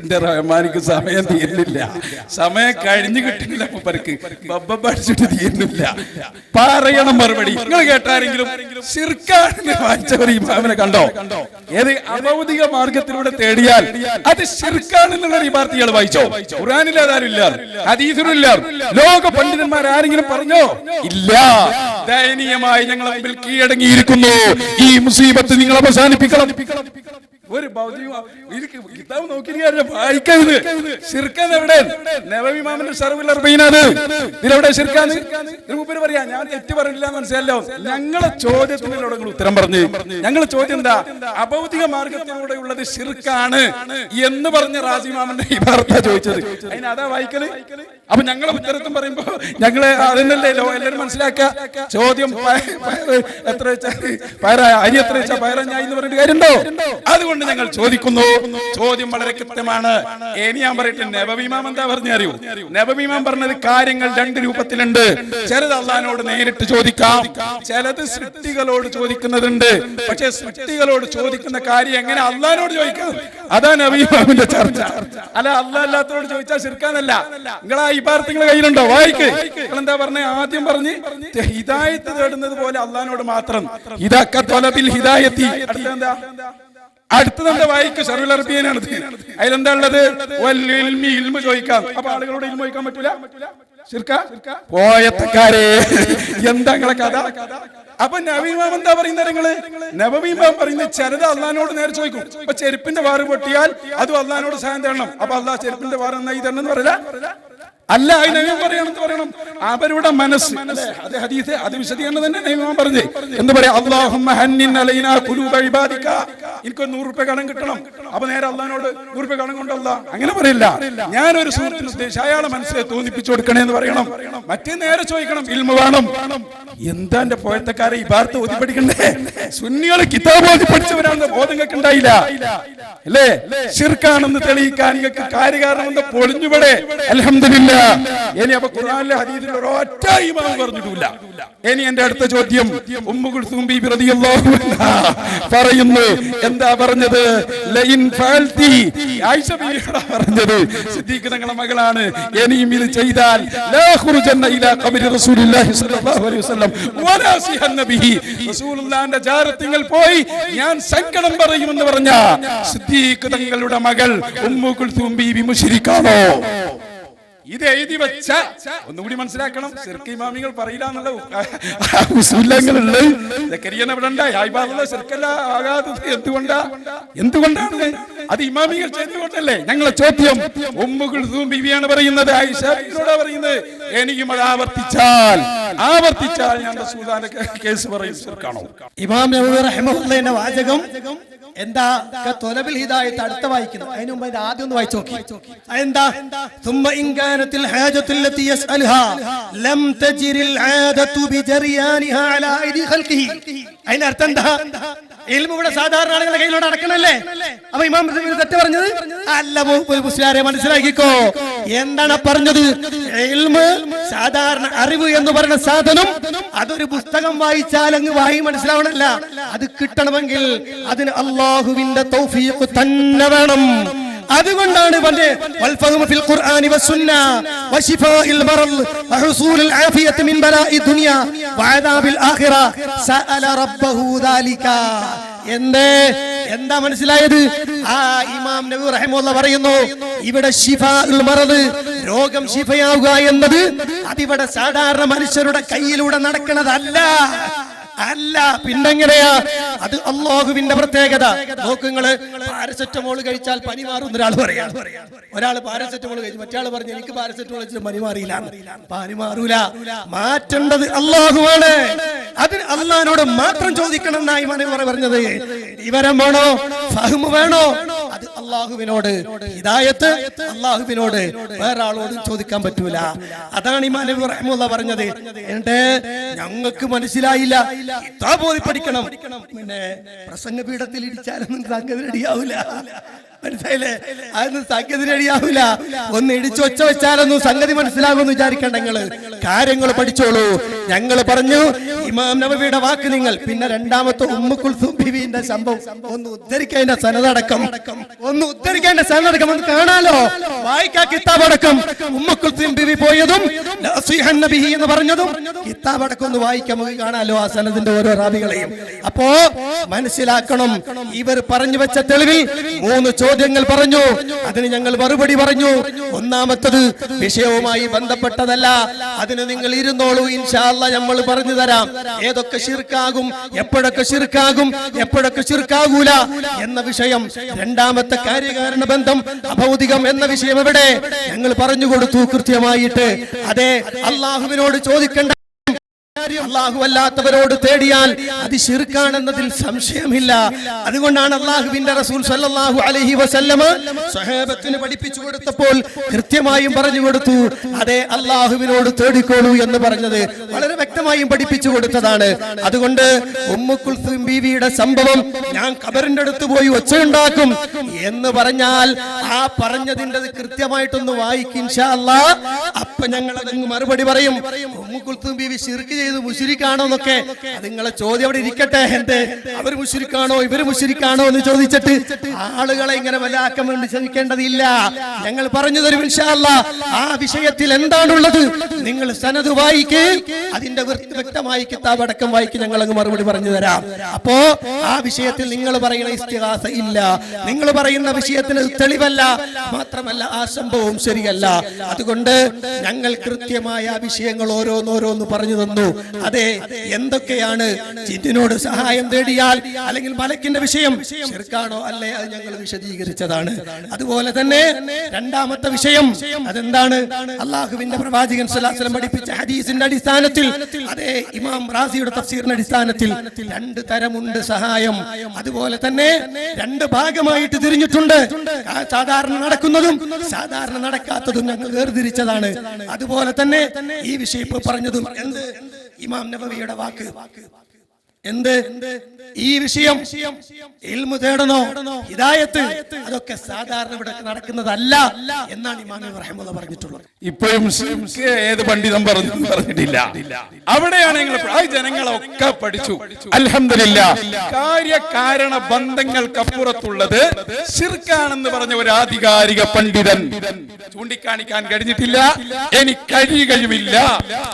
എന്റെ റഹ്മാനിക്ക് സമയം തീരുന്നില്ല, സമയം കഴിഞ്ഞു കിട്ടുന്നില്ല. മൂപ്പർക്ക് ബബ്ബടിച്ചിട്ട് തീരുന്നില്ല. പറയണം മറുപടി. നിങ്ങൾ കേട്ടാരെങ്കിലും ശിർക്കാണെന്ന് വായിച്ചവർ ഇമാമിനെ കണ്ടോ? ഏത് അഭൗതിക മാർഗത്തിലൂടെ തേടിയാൽ അത് ശിർക്കാണെന്നുള്ള ഇബാർത്തികൾ വായിച്ചോ? ഖുർആനിൽ അതാരില്ല, ഹദീസിലില്ല, ലോക പണ്ഡിതന്മാർ ആരെങ്കിലും പറഞ്ഞോ? ഇല്ല. ദയനീയമായി ഞങ്ങളെ മുമ്പിൽ കീഴടങ്ങിയിരിക്കുന്നു. ഈ മുസീബത്ത് നിങ്ങൾ അവസാനിപ്പിക്കണം. ഒരു കിതാബ് നോക്കിയിരിക്കാ വായിക്കരുത്. ശിർക്കാൻ എവിടെ? നബവി ഇമാമിന്റെ ശറഹുൽ അർബഈനാണ്. ഇതിലെവിടെ ശിർക്കാണ്? മൂപ്പര് പറയാ ഞാൻ തെറ്റ് പറഞ്ഞില്ല, മനസ്സിലല്ലോ. ഞങ്ങളെ ചോദ്യത്തിനോട് നിങ്ങൾ ഉത്തരം പറഞ്ഞു. ഞങ്ങളെ ചോദ്യം എന്താ? അഭൗതിക മാർഗത്തിലൂടെ ഉള്ളത് ശിർക്കാണ് എന്ന് പറഞ്ഞ റാസി ഇമാമിന്റെ ഇബാറത്താ ചോദിച്ചത്. അതിന് അതാ വായിക്കല്. അപ്പൊ ഞങ്ങളെ ഉത്തരത്തും പറയുമ്പോ ഞങ്ങള് അതിനല്ലേ എല്ലാവരും മനസ്സിലാക്കുക. ചോദ്യം എത്ര വെച്ചാൽ അരി എത്ര വെച്ചാൽ പയറഞ്ഞായി എന്ന് പറഞ്ഞിട്ട് കാര്യമുണ്ടോ? അതുകൊണ്ട് ഞങ്ങൾ ചോദിക്കുന്നു. ചോദ്യം വളരെ കൃത്യമാണ്. ഇനി ഞാൻ പറയട്ടെ, നബവി ഇമാം എന്താ പറഞ്ഞു അറിയൂ? നബവി ഇമാം പറഞ്ഞത് കാര്യങ്ങൾ രണ്ട് രൂപത്തിലുണ്ട്. ചിലത് അള്ളാഹിനോട് നേരിട്ട് ചോദിക്കാം, ചിലത് സൃഷ്ടികളോട് ചോദിക്കുന്നതുണ്ട്. പക്ഷെ സൃഷ്ടികളോട് ചോദിക്കുന്ന കാര്യം എങ്ങനെ അള്ളാഹിനോട് ചോദിക്കാം? അതാ നബി ഇമാമിന്റെ ചർച്ച. അല്ല അള്ളാഹ് അല്ലാത്തവരോട് ചോദിച്ചാൽ ശിർക്കാന്നല്ല. നിങ്ങൾ ആ ഇബാറത്ത് നിങ്ങളുടെ കയ്യിലുണ്ടോ? വായിക്ക്. നിങ്ങൾ എന്താ പറഞ്ഞ? ആദ്യം പറഞ്ഞ് ഹിദായത്ത് തേടുന്നത് പോലെ അള്ളാഹിനോട് മാത്രം. അടുത്തത് എന്താ? വായിക്ക്. ശറഹുൽ അർബഈനാണ്. അതിലെന്താ ഉള്ളത്? ഇൽമ് ചോദിക്കാം. അപ്പൊ ആളുകളോട് ഇൽമു ചോദിക്കാൻ പറ്റൂല? ശിർക്കാ? പോയത്തക്കാരെ, എന്താ നിങ്ങളെ കഥ? അപ്പൊ നബവി ഇമാം എന്താ പറയുന്നത്? നിങ്ങള് നബവി ഇമാം പറയുന്നത് ചിലത് അള്ളാഹിനോട് നേരെ ചോദിക്കും. അപ്പൊ ചെരുപ്പിന്റെ വാറ് പൊട്ടിയാൽ അതും അള്ളാഹിനോട് സഹായം തരണം. അപ്പൊ അള്ളാഹ് ചെരുപ്പിന്റെ വാറ് നന്നായി തരണം എന്ന് പറയില്ല. അല്ല, അതിനെ പറയണമെന്ന് പറയണം. അവരുടെ മനസ്സ് അത് ഹദീസ്, അത് വിശദീകരണം തന്നെ നബി പറഞ്ഞേ. എന്ത് പറയാ? അല്ലാഹുമ്മ ഹന്നിൻ അലൈനാ ഖുലൂബ ഇബാദിക. എനിക്കൊരു 100 രൂപ കടം കിട്ടണം. അപ്പൊ നേരെ അള്ളാഹിനോട് 100 രൂപ കടം കൊണ്ടല്ല, അങ്ങനെ പറയില്ല. ഞാനൊരു സുഹൃത്തിന് ഉദ്ദേശിച്ച് അയാളെ മനസ്സിലെ തോന്നിപ്പിച്ചു കൊടുക്കണേ എന്ന് പറയണം. മറ്റേ നേരെ ചോദിക്കണം, ഇൽമു വേണം. എന്താ എന്റെ പോയത്തക്കാരെ ഈ ഭാരത്ത് ഓതി പഠിക്കണ്ടേ? സുന്നികള് കിതാബ് ഓതി പഠിച്ചവരാണെന്ന് ബോധം നിങ്ങൾക്ക് ഉണ്ടായില്ല അല്ലേ? ശിർക്കാണെന്ന് തെളിയിക്കാൻ നിങ്ങൾക്ക് കാര്യകാരണം എന്താ? പൊളിഞ്ഞുപടെ. അൽഹംദുലില്ലാ. ഇനി അപ്പൊ ഖുർആനിലെ ഹദീസിൽ ഒരൊറ്റ ഇമാം പറഞ്ഞിട്ടില്ല. ഇനി എന്റെ അടുത്ത ചോദ്യം, ഉമ്മു കുൽസൂം ബീബി റളിയല്ലാഹു അൻഹാ പറയുന്നു. എന്താ പറഞ്ഞത്? ലൈൻ ഫഅൽതി. ആയിഷ ബീവിയോടാ പറഞ്ഞത്. സിദ്ദീഖ് തങ്ങളുടെ മകളാണ്. ഇനിയും ഇത് ചെയ്താൽ ലാ ഖുർജന്ന ഇലാ ഖബരി റസൂലുള്ളാഹി സ്വല്ലല്ലാഹു അലൈഹി വസല്ലം വലാ സിഹന്ന ബിഹി. റസൂലുള്ളാഹിന്റെ ജാറത്തിൽ പോയി ഞാൻ സങ്കടം പറയുമെന്ന് പറഞ്ഞ സിദ്ദീഖ് തങ്ങളുടെ മകൾ ഉമ്മു കുൽസൂം ബീബി മുശ്രിക്കാണോ? ഇത് എഴുതി വെച്ച ഒന്നുകൂടി മനസ്സിലാക്കണം. ശിർക്ക് ഇമാമികൾ പറയില്ല എന്നുള്ള എന്തുകൊണ്ടാണ്? അത് ഇമാമികൾ ചെയ്തുകൊണ്ടല്ലേ? ഞങ്ങളെ ചോദ്യം, ഉമ്മു കുൽസൂം ബീവിയാണ് പറയുന്നത്, ആയിഷ ബീവിയോടാ പറയുന്നത്. എനിക്കും അത് ആവർത്തിച്ചാൽ ഞാൻ റസൂലുള്ളാഹിന്റെ കേസ് പറയും. ശിർക്കാണോ? ഇമാം നബവി റഹിമഹുല്ലാഹിന്റെ വാചകം എന്താ? തൊലബിൽ ഹിദായത്ത് അടുത്ത വായിക്കുന്നു. അതിന് മുമ്പ് ഇത് ആദ്യം ഒന്ന് വായിച്ചു നോക്കി. എന്താ? ثم إن كانت الحاجة التي يسألها لم تجر العادة بجريانها على أيدي خلقه. അതിന്റെ അർത്ഥം എന്താ? ഇൽമു ഇവിടെ സാധാരണ ആളുകളുടെ കയ്യിലോട്ട് അടക്കണല്ലേ? അപ്പൊ ഇമാം തെറ്റ് പറഞ്ഞത് അല്ല. മുസ്ലിയാരെ മനസ്സിലാക്കിക്കോ. എന്താണ് പറഞ്ഞത്? ഇൽമു സാധാരണ അറിവ് എന്ന് പറയുന്ന സാധനം അതൊരു പുസ്തകം വായിച്ചാൽ അങ്ങ് വായി മനസ്സിലാവണല്ല. അത് കിട്ടണമെങ്കിൽ അതിന് അള്ളാഹുവിന്റെ തൗഫീഖ് തന്നെ വേണം. അതുകൊണ്ടാണ് ഫിൽ ഖുർആനി വസുന്ന വശിഫാഇൽ മറദ് വഹുസൂലുൽ ആഫിയത്ത് മിൻ ബലാഇ ദുനിയ വഅദാബിൽ ആഖിറ സഅല റബ്ബഹു ദാലിക. എന്താ മനസ്സിലായത്? ആ ഇമാം നബവി റഹിമഹുല്ലാഹ് പറയുന്നു, ഇവിടെ ശിഫാഉൽ മറദ്, രോഗം ശിഫയാവുക എന്നത് അതിവിടെ സാധാരണ മനുഷ്യരുടെ കയ്യിലൂടെ നടക്കുന്നതല്ല. പിന്നെങ്ങനെയാ? അത് അള്ളാഹുവിന്റെ പ്രത്യേകത. നോക്കുങ്ങള്, പാരസെറ്റമോൾ കഴിച്ചാൽ പനി മാറും ഒരാൾ പറയാം. ഒരാൾ പാരസെറ്റമോൾ കഴിച്ചു, മറ്റേ ആള് പറഞ്ഞു എനിക്ക് പാരസെറ്റമോൾ കഴിച്ചിട്ട് പനി മാറിയില്ല. പനി മാറൂല. മാറ്റേണ്ടത് അള്ളാഹുവാണ്. അതിന് അള്ളാഹിനോട് മാത്രം ചോദിക്കണം എന്നായി പറഞ്ഞത്. വിവരം വേണോ? ഫഹ്മ് വേണോ? അത് അള്ളാഹുവിനോട്. ഹിദായത്ത് അള്ളാഹുവിനോട്, വേറെ ആളോടും ചോദിക്കാൻ പറ്റൂല. അതാണ് ഇമാം നബവി റഹിമഹുല്ലാഹ് പറഞ്ഞത്. ഞങ്ങൾക്ക് മനസ്സിലായില്ല, കിതാബ് ഓതി പഠിക്കണം. പിന്നെ പ്രസംഗ പീഠത്തിൽ ഇടിച്ചാലൊന്നും സംഗതി റെഡിയാവില്ല. മനസ്സിലായില്ലേ? അതൊന്നും സംഗതി റെഡിയാവില്ല. ഒന്ന് ഇടിച്ചു ഒച്ച വെച്ചാലൊന്നും സംഗതി മനസ്സിലാകുമെന്ന് വിചാരിക്കണ്ട. നിങ്ങള് കാര്യങ്ങൾ പഠിച്ചോളൂ. ഞങ്ങൾ പറഞ്ഞു ഇമാം നബവിയുടെ വാക്ക് നിങ്ങൾ. പിന്നെ രണ്ടാമത്തെ ഉമ്മു കുൽസും ബീവിന്റെ സംഭവം ഒന്ന് ഉദ്ധരിക്കേണ്ട സനദടക്കം ഒന്ന് കാണാലോ. വായിക്കാ കിതാബ് അടക്കം ഉമ്മു കുൽസും ബീവി പോയതും നസീഹൻ നബിഹി എന്ന് പറഞ്ഞതും കിതാബ് അടക്കം ഒന്ന് വായിക്കാൻ നമുക്ക് കാണാലോ, ആ സനദിന്റെ ഓരോ റാവികളെയും. അപ്പോ മനസ്സിലാക്കണം, ഇവർ പറഞ്ഞു വെച്ച തെളിവിൽ 3 ചോദ്യങ്ങൾ പറഞ്ഞു. അതിന് ഞങ്ങൾ മറുപടി പറഞ്ഞു. ഒന്നാമത്തത് വിഷയവുമായി ബന്ധപ്പെട്ടതല്ല, അതിന് നിങ്ങൾ ഇരുന്നോളൂ, ഇൻഷാ അല്ലാഹ് നമ്മൾ പറഞ്ഞു തരാം. ഏതൊക്കെ ശിർക്കാകും, എപ്പോഴൊക്കെ ശിർക്കാകും, എപ്പോഴൊക്കെ ശിർക്കാകൂല എന്ന വിഷയം. രണ്ടാമത്തെ കാര്യകാരണ ബന്ധം അഭൗതികം എന്ന വിഷയം എവിടെ ഞങ്ങൾ പറഞ്ഞു കൊടുത്തു കൃത്യമായിട്ട്. അതെ, അള്ളാഹുവിനോട് ചോദിക്കേണ്ട, അല്ലാഹു അല്ലാത്തവരോട് തേടിയാൽ അത് ശിർക്കാണെന്നതിൽ സംശയമില്ല. അതുകൊണ്ടാണ് അല്ലാഹുവിന്റെ റസൂൽ സല്ലല്ലാഹു അലൈഹി വസല്ലമ സ്വഹാബത്തിന് പഠിപ്പിച്ചു കൊടുത്തപ്പോൾ കൃത്യമായും പറഞ്ഞു കൊടുത്തു, അതെ അല്ലാഹുവിനോട് തേടിക്കോളൂ എന്ന് പറഞ്ഞത് വളരെ വ്യക്തമായും പഠിപ്പിച്ചു കൊടുത്തതാണ്. അതുകൊണ്ട് ഉമ്മു കുൽസും ബീവിയുടെ സംഭവം ഞാൻ ഖബറിന്റെ അടുത്ത് പോയി ഒച്ചയുണ്ടാക്കും എന്ന് പറഞ്ഞാൽ ആ പറഞ്ഞതിന്റെ കൃത്യമായിട്ടൊന്ന് വായിക്കും ഇൻഷാ അല്ലാഹ്. അപ്പൊ ഞങ്ങൾ അതങ്ങ് മറുപടി പറയും. ഉമ്മു കുൽസും ബീവി ശിർക്ക് ചെയ്ത് മുശ്രിക്കാണോ എന്നൊക്കെ നിങ്ങളെ ചോദ്യം അവിടെ ഇരിക്കട്ടെ. എന്ത് അവർ മുശ്രിക്കാണോ ഇവര് മുശ്രിക്കാണോ എന്ന് ചോദിച്ചിട്ട് ആളുകളെ ഇങ്ങനെ വല്ലാക്കാൻ വേണ്ടി ശ്രമിക്കേണ്ടതില്ല. ഞങ്ങൾ പറഞ്ഞു തരും ഇൻഷാ അല്ലാഹ്. ആ വിഷയത്തിൽ എന്താണുള്ളത് നിങ്ങൾ സനദ് വായിക്ക്, അതിന്റെ വ്യക്തമായി കിതാബ് അടക്കം വായിക്ക്, ഞങ്ങൾ അങ്ങ് മറുപടി പറഞ്ഞു തരാം. അപ്പോ ആ വിഷയത്തിൽ നിങ്ങൾ പറയുന്ന ഇസ്തിഗാസ ഇല്ല, നിങ്ങൾ പറയുന്ന വിഷയത്തിന് തെളിവല്ല, മാത്രമല്ല ആ സംഭവവും ശരിയല്ല. അതുകൊണ്ട് ഞങ്ങൾ കൃത്യമായ ആ വിഷയങ്ങൾ ഓരോന്നോരോന്ന് പറഞ്ഞു തന്നു. അതെ, എന്തൊക്കെയാണ് ജിന്നിനോട് സഹായം തേടിയാൽ അല്ലെങ്കിൽ മലക്കിന്റെ വിഷയം ശിർക്കാണോ അല്ലേ, അത് ഞങ്ങൾ വിശദീകരിച്ചതാണ്. അതുപോലെ തന്നെ രണ്ടാമത്തെ വിഷയം അതെന്താണ്, അള്ളാഹുവിന്റെ പ്രവാചകൻ സ്വല്ലല്ലാഹു അലൈഹി വസല്ലം പഠിപ്പിച്ച ഹദീസിന്റെ അടിസ്ഥാനത്തിൽ, അതെ ഇമാം റാസിയുടെ തഫ്സീറിന്റെ അടിസ്ഥാനത്തിൽ 2 തരമുണ്ട് സഹായം. അതുപോലെ തന്നെ 2 ഭാഗമായിട്ട് തിരിഞ്ഞിട്ടുണ്ട്. സാധാരണ നടക്കുന്നതും സാധാരണ നടക്കാത്തതും ഞങ്ങൾ വേർതിരിച്ചതാണ്. അതുപോലെ തന്നെ ഈ വിഷയം ഇപ്പൊ പറഞ്ഞതും എന്ത് ഇമാം നബവിയുടെ വാക്ക് എന്ത്, ഈ വിഷയം ഇൽമു തേടണോ, ഹിദായത്ത്, അതൊക്കെ സാധാരണ ഇവിടെ നടക്കുന്നതല്ല എന്നാണ് ഇമാം നബവി റഹിമഹുല്ലാഹ് പറഞ്ഞിട്ടുള്ളത്. ഇപ്പോഴും ഏത് പണ്ഡിതം പറഞ്ഞിട്ടില്ല. അവിടെയാണ് ജനങ്ങളൊക്കെ പഠിച്ചു. അൽഹംദുലില്ലാഹ്. കാര്യകാരണ ബന്ധങ്ങൾക്കപ്പുറത്തുള്ളത് ശിർക്കാണെന്ന് പറഞ്ഞ ഒരു ആധികാരിക പണ്ഡിതൻ ചൂണ്ടിക്കാണിക്കാൻ കഴിഞ്ഞിട്ടില്ല, ഇനി കഴിയുകയുമില്ല.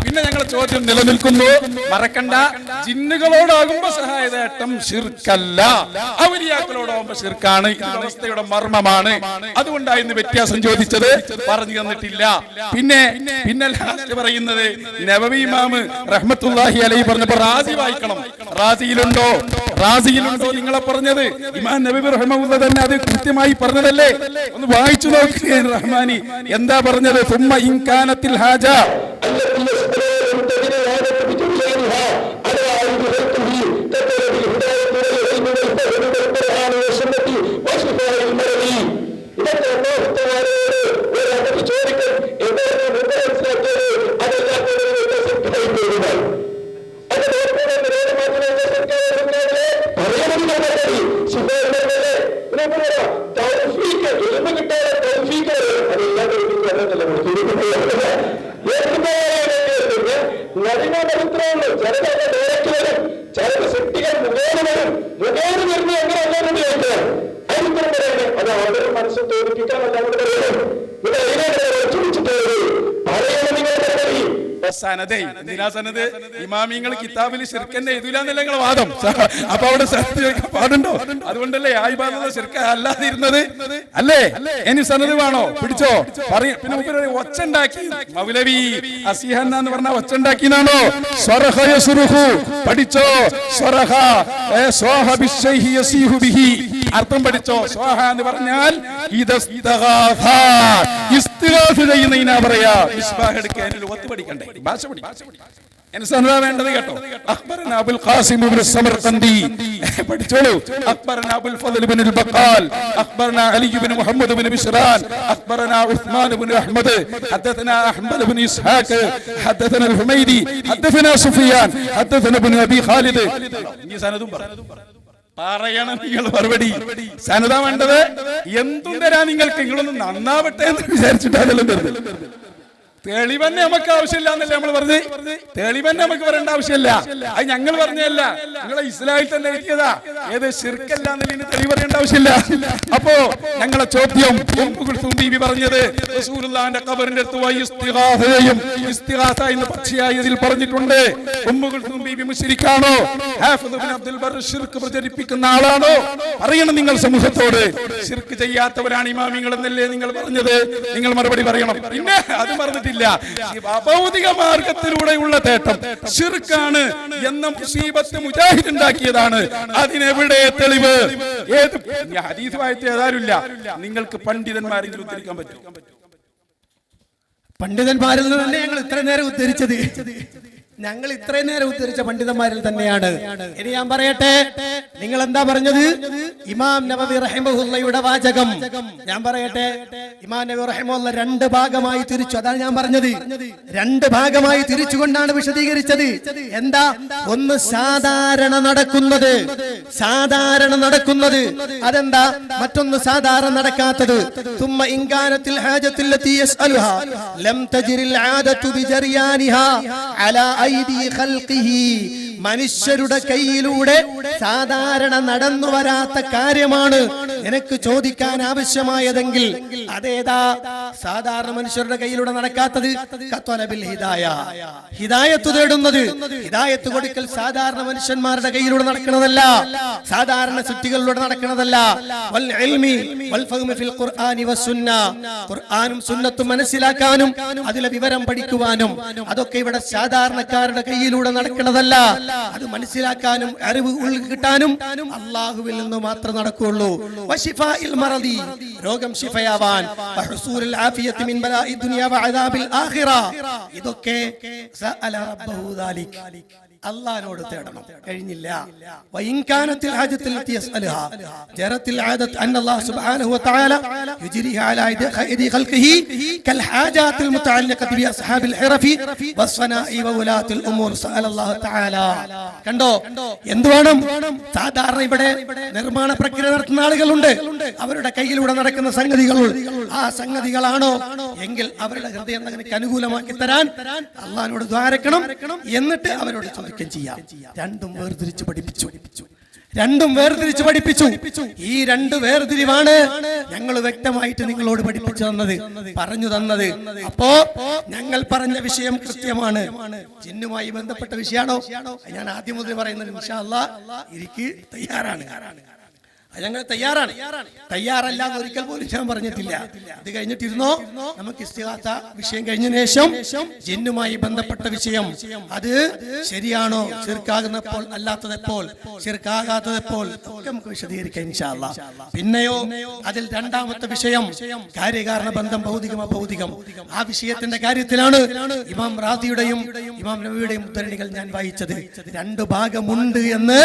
പിന്നെ ഞങ്ങളുടെ ചോദ്യം നിലനിൽക്കുന്നു, മറക്കണ്ട, ജിന്നുകളോടാകുമ്പോ സഹായതേട്ടം ശിർക്കല്ല, ഔലിയാക്കളോടാകുമ്പോ ശിർക്കാണ്. ഇത് അവസ്ഥയുടെ മർമ്മമാണ്. അതുകൊണ്ടായിരുന്നു വ്യത്യാസം ചോദിച്ചത്, പറഞ്ഞു തന്നിട്ടില്ല. പിന്നെ ലാസ്റ്റ് പറയുന്നത് നബവി ഇമാം റഹ്മത്തുള്ളാഹി അലൈഹി പറഞ്ഞപ്പോ റാസി വായിക്കണം. റാസിയിലുണ്ടോ നിങ്ങളെ പറഞ്ഞത്? ഇമാം നബവി റഹ്മത്തുള്ളാഹി തന്നെ അത് കൃത്യമായി പറഞ്ഞതല്ലേ? ഒന്ന് വായിച്ചു നോക്കുക റഹ്മാനി എന്താ പറഞ്ഞത്. സുമ്മ ഇൻ കാനത്തിൽ ഹാജ ഇമാമിങ്ങൾ കിതാബിൽ ശിർക്കന്നെ എഴുതൂലെന്നല്ല നിങ്ങളെ വാദം. അപ്പൊ അവിടെ പാടുണ്ടോ? അതുകൊണ്ടല്ലേ ആ ഇബാദത്ത് ശിർക്ക അല്ലാതിരുന്നത് അല്ലേ? ഇനി സനദ് വേണോ? പിടിച്ചോ. പിന്നെ ഒച്ച ഉണ്ടാക്കി മൗലവി അസിഹന്ന എന്ന് പറഞ്ഞ ഒച്ച ഉണ്ടാക്കിനാണോ? പഠിച്ചോ. അർത്ഥം പഠിച്ചോ. സ്വാഹ എന്ന് പറഞ്ഞാൽ ചെയ്യുന്നതിനാ പറയാ. മിസ്ബാഹ് എടുക്കാൻ ഒത്ത് പഠിക്കണ്ടേ, ഭാഷ വേണ്ടത് കേട്ടോ. അഖ്ബറനാ അബുൽ ഖാസിം ഇബ്നു സമർഖന്ദി പഠിച്ചോളൂ. അഖ്ബറനാ അബുൽ ഫദ്ൽ ഇബ്നു ബഖാൽ, അഖ്ബറനാ Ali ibn Muhammad ibn Bishran, അഖ്ബറനാ ഉസ്മാൻ ഇബ്നു അഹ്മദ്, ഹദثنا അഹ്മദ് ഇബ്നു ഇസ്ഹാഖ്, ഹദثنا الحميدي, ഹദثنا സുഫിയാൻ, ഹദثنا ഇബ്നു അബി ഖാലിദ്. ഈ സനദും പറഞ്ഞു. പറയണം നിങ്ങൾ മറുപടി. സനത വേണ്ടത് എന്തും തരാൻ നിങ്ങൾക്ക്, നിങ്ങളൊന്ന് നന്നാവട്ടെ എന്ന് വിചാരിച്ചിട്ടാണല്ലോ തരുന്നത്. തെളിവന്നെ നമുക്ക് ആവശ്യമില്ല എന്നല്ലേ നമ്മൾ പറഞ്ഞത്. തെളിവന്നെ നമുക്ക് പറയേണ്ട ആവശ്യമില്ല. അത് ഞങ്ങൾ പറഞ്ഞതല്ല, നിങ്ങളെ ഇസ്ലാമിൽ തന്നെ എഴുതിയതാ. ഏത് ശിർക്കല്ല എന്നതിന് തെളിവ് പറയേണ്ട ആവശ്യമില്ല. അപ്പോ ഞങ്ങളെ ചോദ്യം, ബീവി പറഞ്ഞത് റസൂലുള്ളാഹിന്റെ ഖബറിന്റെ അടുത്ത് ഇസ്തിഗാസയും ഇസ്തിഗാസ എന്ന് പക്ഷിയായതിൽ പറഞ്ഞിട്ടുണ്ട്. ബീവി മുശ്രിക്കാണോ? ഹാഫിദ് ഇബ്നു അബ്ദുൽ ബർ ശിർക്ക് പ്രചരിപ്പിക്കുന്ന ആളാണോ? പറയണം നിങ്ങൾ സമൂഹത്തോട്. ശിർക്ക് ചെയ്യാത്തവരാണ് ഇമാമിങ്ങൾ എന്നല്ലേ നിങ്ങൾ പറഞ്ഞത്. നിങ്ങൾ മറുപടി പറയണം. പിന്നെ അത് പറഞ്ഞിട്ടില്ല. അഭൗതിക മാർഗത്തിലൂടെയുള്ള തേട്ടം ശിർക്കാണ് എന്ന മുസീബത്ത് മുജാഹിദ് ഉണ്ടാക്കിയതാണ്. അതിനെവിടെ തെളിവ്? ഏത് ഹദീസ് വായിച്ച ഏതാരുമില്ല. നിങ്ങൾക്ക് പണ്ഡിതന്മാരെങ്കിലും ഉദ്ധരിക്കാൻ പറ്റും? പണ്ഡിതന്മാരിൽ നിന്ന് തന്നെ ഞങ്ങൾ ഇത്ര നേരം ഉദ്ധരിച്ചത്. ഞങ്ങൾ ഇത്രയും നേരം ഉദ്ധരിച്ച പണ്ഡിതന്മാരിൽ തന്നെയാണ്. ഇനി ഞാൻ പറയട്ടെ, നിങ്ങൾ എന്താ പറഞ്ഞത്? ഇമാം നബവി റഹിമഹുല്ലയുടെ വാചകം ഞാൻ പറയട്ടെ. ഇമാം നബവി റഹിമഹുല്ല രണ്ട് ഭാഗമായി തിരിച്ചു. അതാണ് ഞാൻ പറഞ്ഞത്. രണ്ട് ഭാഗമായി തിരിച്ചുകൊണ്ടാണ് വിശദീകരിച്ചത്. എന്താ? ഒന്ന് സാധാരണ നടക്കുന്നത്, അതെന്താ? മറ്റൊന്ന് സാധാരണ നടക്കാത്തത്. തുമ്മ ഇൻകാനത്തിൽ ഹാജത്തിൽ ലത്തി യസ്അലുഹാ ലം തജ്രിൽ ആദതു ബിജറിയാനിഹാ അലാ ഐദി ഖൽഖിഹി. മനുഷ്യരുടെ കയ്യിലൂടെ സാധാരണ നടന്നു വരാത്ത കാര്യമാണ് നിനക്ക് ചോദിക്കാൻ ആവശ്യമായതെങ്കിൽ അതേതാ? സാധാരണ മനുഷ്യരുടെ കയ്യിലൂടെ നടക്കാത്തത് കത്വലബിൽ ഹിദായ, ഹിദായത്ത് തേടുന്നത്. ഹിദായത്ത് കൊടുക്കൽ സാധാരണ മനുഷ്യന്മാരുടെ കയ്യിലൂടെ നടക്കുന്നതല്ല, സാധാരണ സൃഷ്ടികളിലൂടെ നടക്കുന്നതല്ല. വൽ ഇൽമി വൽ ഫഹ്മി ഫിൽ ഖുർആനി വസ്സുന്ന, ഖുർആനും സുന്നത്തും മനസ്സിലാക്കാനും അതിലെ വിവരം പഠിക്കുവാനും അതൊക്കെ ഇവിടെ സാധാരണക്കാരുടെ കയ്യിലൂടെ നടക്കുന്നതല്ല. അത് മനസ്സിലാക്കാനും അറിവ് ഉൾക്കിട്ടാനും അല്ലാഹുവിൽ നിന്ന് മാത്രം നടക്കുകയുള്ളൂ. വശിഫാഇൽ മറദി, രോഗം ശിഫയാവാൻ, വഹുസൂലുൽ ആഫിയത്തി മിൻ ബലാഇ ദുനിയ വഅദാബിൽ ആഖിറ, ഇതൊക്കെ സഅല റബ്ബഹു ദാലിക്, അല്ലാഹുവോട് തേടണം. കഴിഞ്ഞില്ല. വഇൻകാനത്തിൽ ഹാജത്തിൽ യസ്അലുഹാ ജറത്തിൽ ആദത്ത് അൻ അല്ലാഹു സുബ്ഹാനഹു വ തആല യുജ്രിഹാ അലാ യദി ഖൽഖിഹി കൽ ഹാജാത്തിൽ മുതഅല്ലിഖത്തി ബി അസ്ഹാബിൽ ഹിറഫി വസ്സനാഇ വഉലാത്തിൽ ഉമൂർ സഅല അല്ലാഹു തആല. കണ്ടോ എന്ത് വേണം? സാധാരണ ഇവിടെ നിർമ്മാണ പ്രക്രിയ നടത്തുന്ന ആളുകളുണ്ട്. അവരുടെ കയ്യിലൂടെ നടക്കുന്ന സംഗതികൾ ആ സംഗതികളാണോ എങ്കിൽ അവരുടെ ഹൃദയം അങ്ങനെ അനുകൂലമാക്കി തരാൻ അല്ലാഹുവോട് ദ്വാരക്കണം. എന്നിട്ട് അവരോട് ചെയ്യാം. രണ്ടും വേർതിരിച്ച് പഠിപ്പിച്ചു. ഈ രണ്ട് വേർതിരിവാണ് ഞങ്ങൾ വ്യക്തമായിട്ട് നിങ്ങളോട് പഠിപ്പിച്ചു തന്നത്, പറഞ്ഞു തന്നത്. അപ്പോ ഞങ്ങൾ പറഞ്ഞ വിഷയം കൃത്യമാണ്. ജിന്നുമായി ബന്ധപ്പെട്ട വിഷയമാണോ? ഞാൻ ആദ്യം മുതൽ പറയുന്നത് ഇൻഷാ അല്ലാഹ് എനിക്ക് തയ്യാറാണ്. ഞങ്ങൾ തയ്യാറല്ല എന്ന് ഒരിക്കൽ പോലും ഞാൻ പറഞ്ഞിട്ടില്ല. ഇത് കഴിഞ്ഞിട്ടിരുന്നോ? നമുക്ക് ഇസ്തിഗാസ വിഷയം കഴിഞ്ഞ ശേഷം ജിന്നുമായി ബന്ധപ്പെട്ട വിഷയം അത് ശരിയാണോ, ശിർക്കാകുന്നപ്പോൾ അല്ലാത്തതെപ്പോൾ, ശിർക്കാകാത്തതെപ്പോൾ ഒക്കെ നമുക്ക് വിശദീകരിക്കാം ഇൻഷാ അല്ലാഹ്. പിന്നെയോ അതിൽ രണ്ടാമത്തെ വിഷയം കാര്യകാരണ ബന്ധം, ഭൗതികം അഭൗതികം. ആ വിഷയത്തിന്റെ കാര്യത്തിലാണ് ഇമാം റാദിയുടെയും ഇമാം നബവിയുടെയും ഉദ്ധരണികൾ ഞാൻ വായിച്ചത്. രണ്ട് ഭാഗമുണ്ട് എന്ന്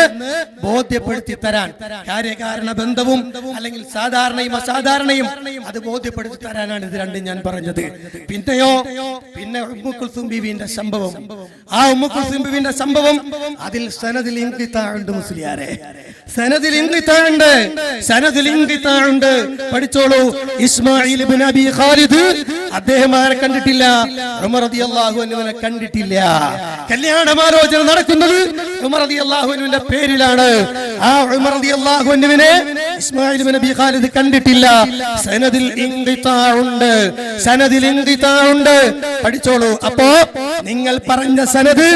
ബോധ്യപ്പെടുത്തി തരാൻ, കാര്യകാരണ ബന്ധവും അല്ലെങ്കിൽ സാധാരണയും അസാധാരണയും അത് ബോധ്യപ്പെടുത്തി തരാനാണ് ഇത് രണ്ടും ഞാൻ പറഞ്ഞത്. പിന്നെയോ ഉമ്മു കുൽസും ബീവിന്റെ സംഭവം. ആ ഉമ്മു കുൽസും ബീവിന്റെ സംഭവം അതിൽ സനദിൽ ഇൻഖിതാഉണ്ട് മുസ്ലിയാരെ, സനദിൽ ഇൻഖിതാഉണ്ട്. പഠിച്ചോളൂ. ഇസ്മായിൽ ഇബ്നു അബി ഖാലിദ് അദ്ദേഹം ആരെ കണ്ടിട്ടില്ല? ഉമർ റളിയല്ലാഹു അൻഹുവിനെ കണ്ടിട്ടില്ല. കല്യാണമാലോചന നടക്കുന്നത് ഉമർ റളിയല്ലാഹു അൻഹുവിന്റെ പേരിലാണ്. ആ ഉമർ റളിയല്ലാഹു അൻഹുവിനെ ഇസ്മായിൽ ഇബ്നു അബി ഖാലിദ് കണ്ടിട്ടില്ല. സനദിൽ ഇൻഖിതാഉണ്ട്. പഠിച്ചോളൂ. അപ്പോ നിങ്ങൾ പറഞ്ഞ സനദ്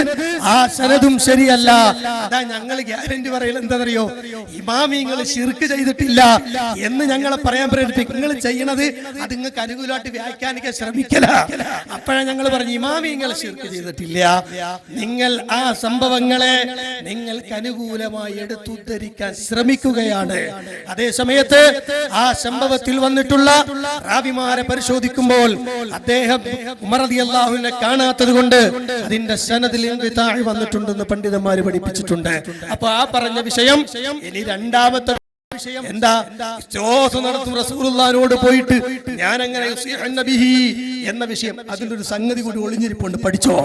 ആ സനദും ശരിയല്ല. അതാ ഞങ്ങൾ ഗ്യാരണ്ടി പറയൽ എന്താണെന്നറിയോ? ഇമാമിങ്ങൾ ശിർക്ക് ചെയ്തിട്ടില്ല എന്ന് ഞങ്ങളെ പറയാൻ പ്രേരിപ്പിക്കും. നിങ്ങൾ ചെയ്യണത് അത് നിങ്ങൾക്ക് അനുകൂലമായിട്ട് വ്യാഖ്യാനിക്കാൻ ശ്രമിക്കല. അപ്പോഴാണ് ഞങ്ങൾ പറഞ്ഞു ഇമാമിങ്ങൾ ശിർക്ക് ചെയ്തിട്ടില്ല. നിങ്ങൾ ആ സംഭവങ്ങളെ നിങ്ങൾക്ക് അനുകൂലമായി എടുത്തുദ്ധരിക്കാൻ ശ്രമിക്കുകയാണ്. അതേ സമയത്ത് ആ സംഭവത്തിൽ വന്നിട്ടുള്ള റാവിമാരെ പരിശോധിക്കുമ്പോൾ അദ്ദേഹം ഉമർ റളിയല്ലാഹുവിനെ കാണാത്തത് കൊണ്ട് അതിന്റെ സനദിൽ ഇൻഖിതാഅ് വന്നിട്ടുണ്ടെന്ന് പണ്ഡിതന്മാർ പഠിപ്പിച്ചിട്ടുണ്ട്. അപ്പൊ ആ പറഞ്ഞ വിഷയം ഇനി രണ്ടാമത്തെ വിഷയം എന്താ? ഇസ്തിഗാസ നടത്തും റസൂലുള്ളാഹിനോട് പോയിട്ട് ഞാൻ അങ്ങനെ എന്ന വിഷയം, അതിലൊരു സംഗതി കൂടി ഒളിഞ്ഞിരിപ്പുണ്ട്. പഠിച്ചോ.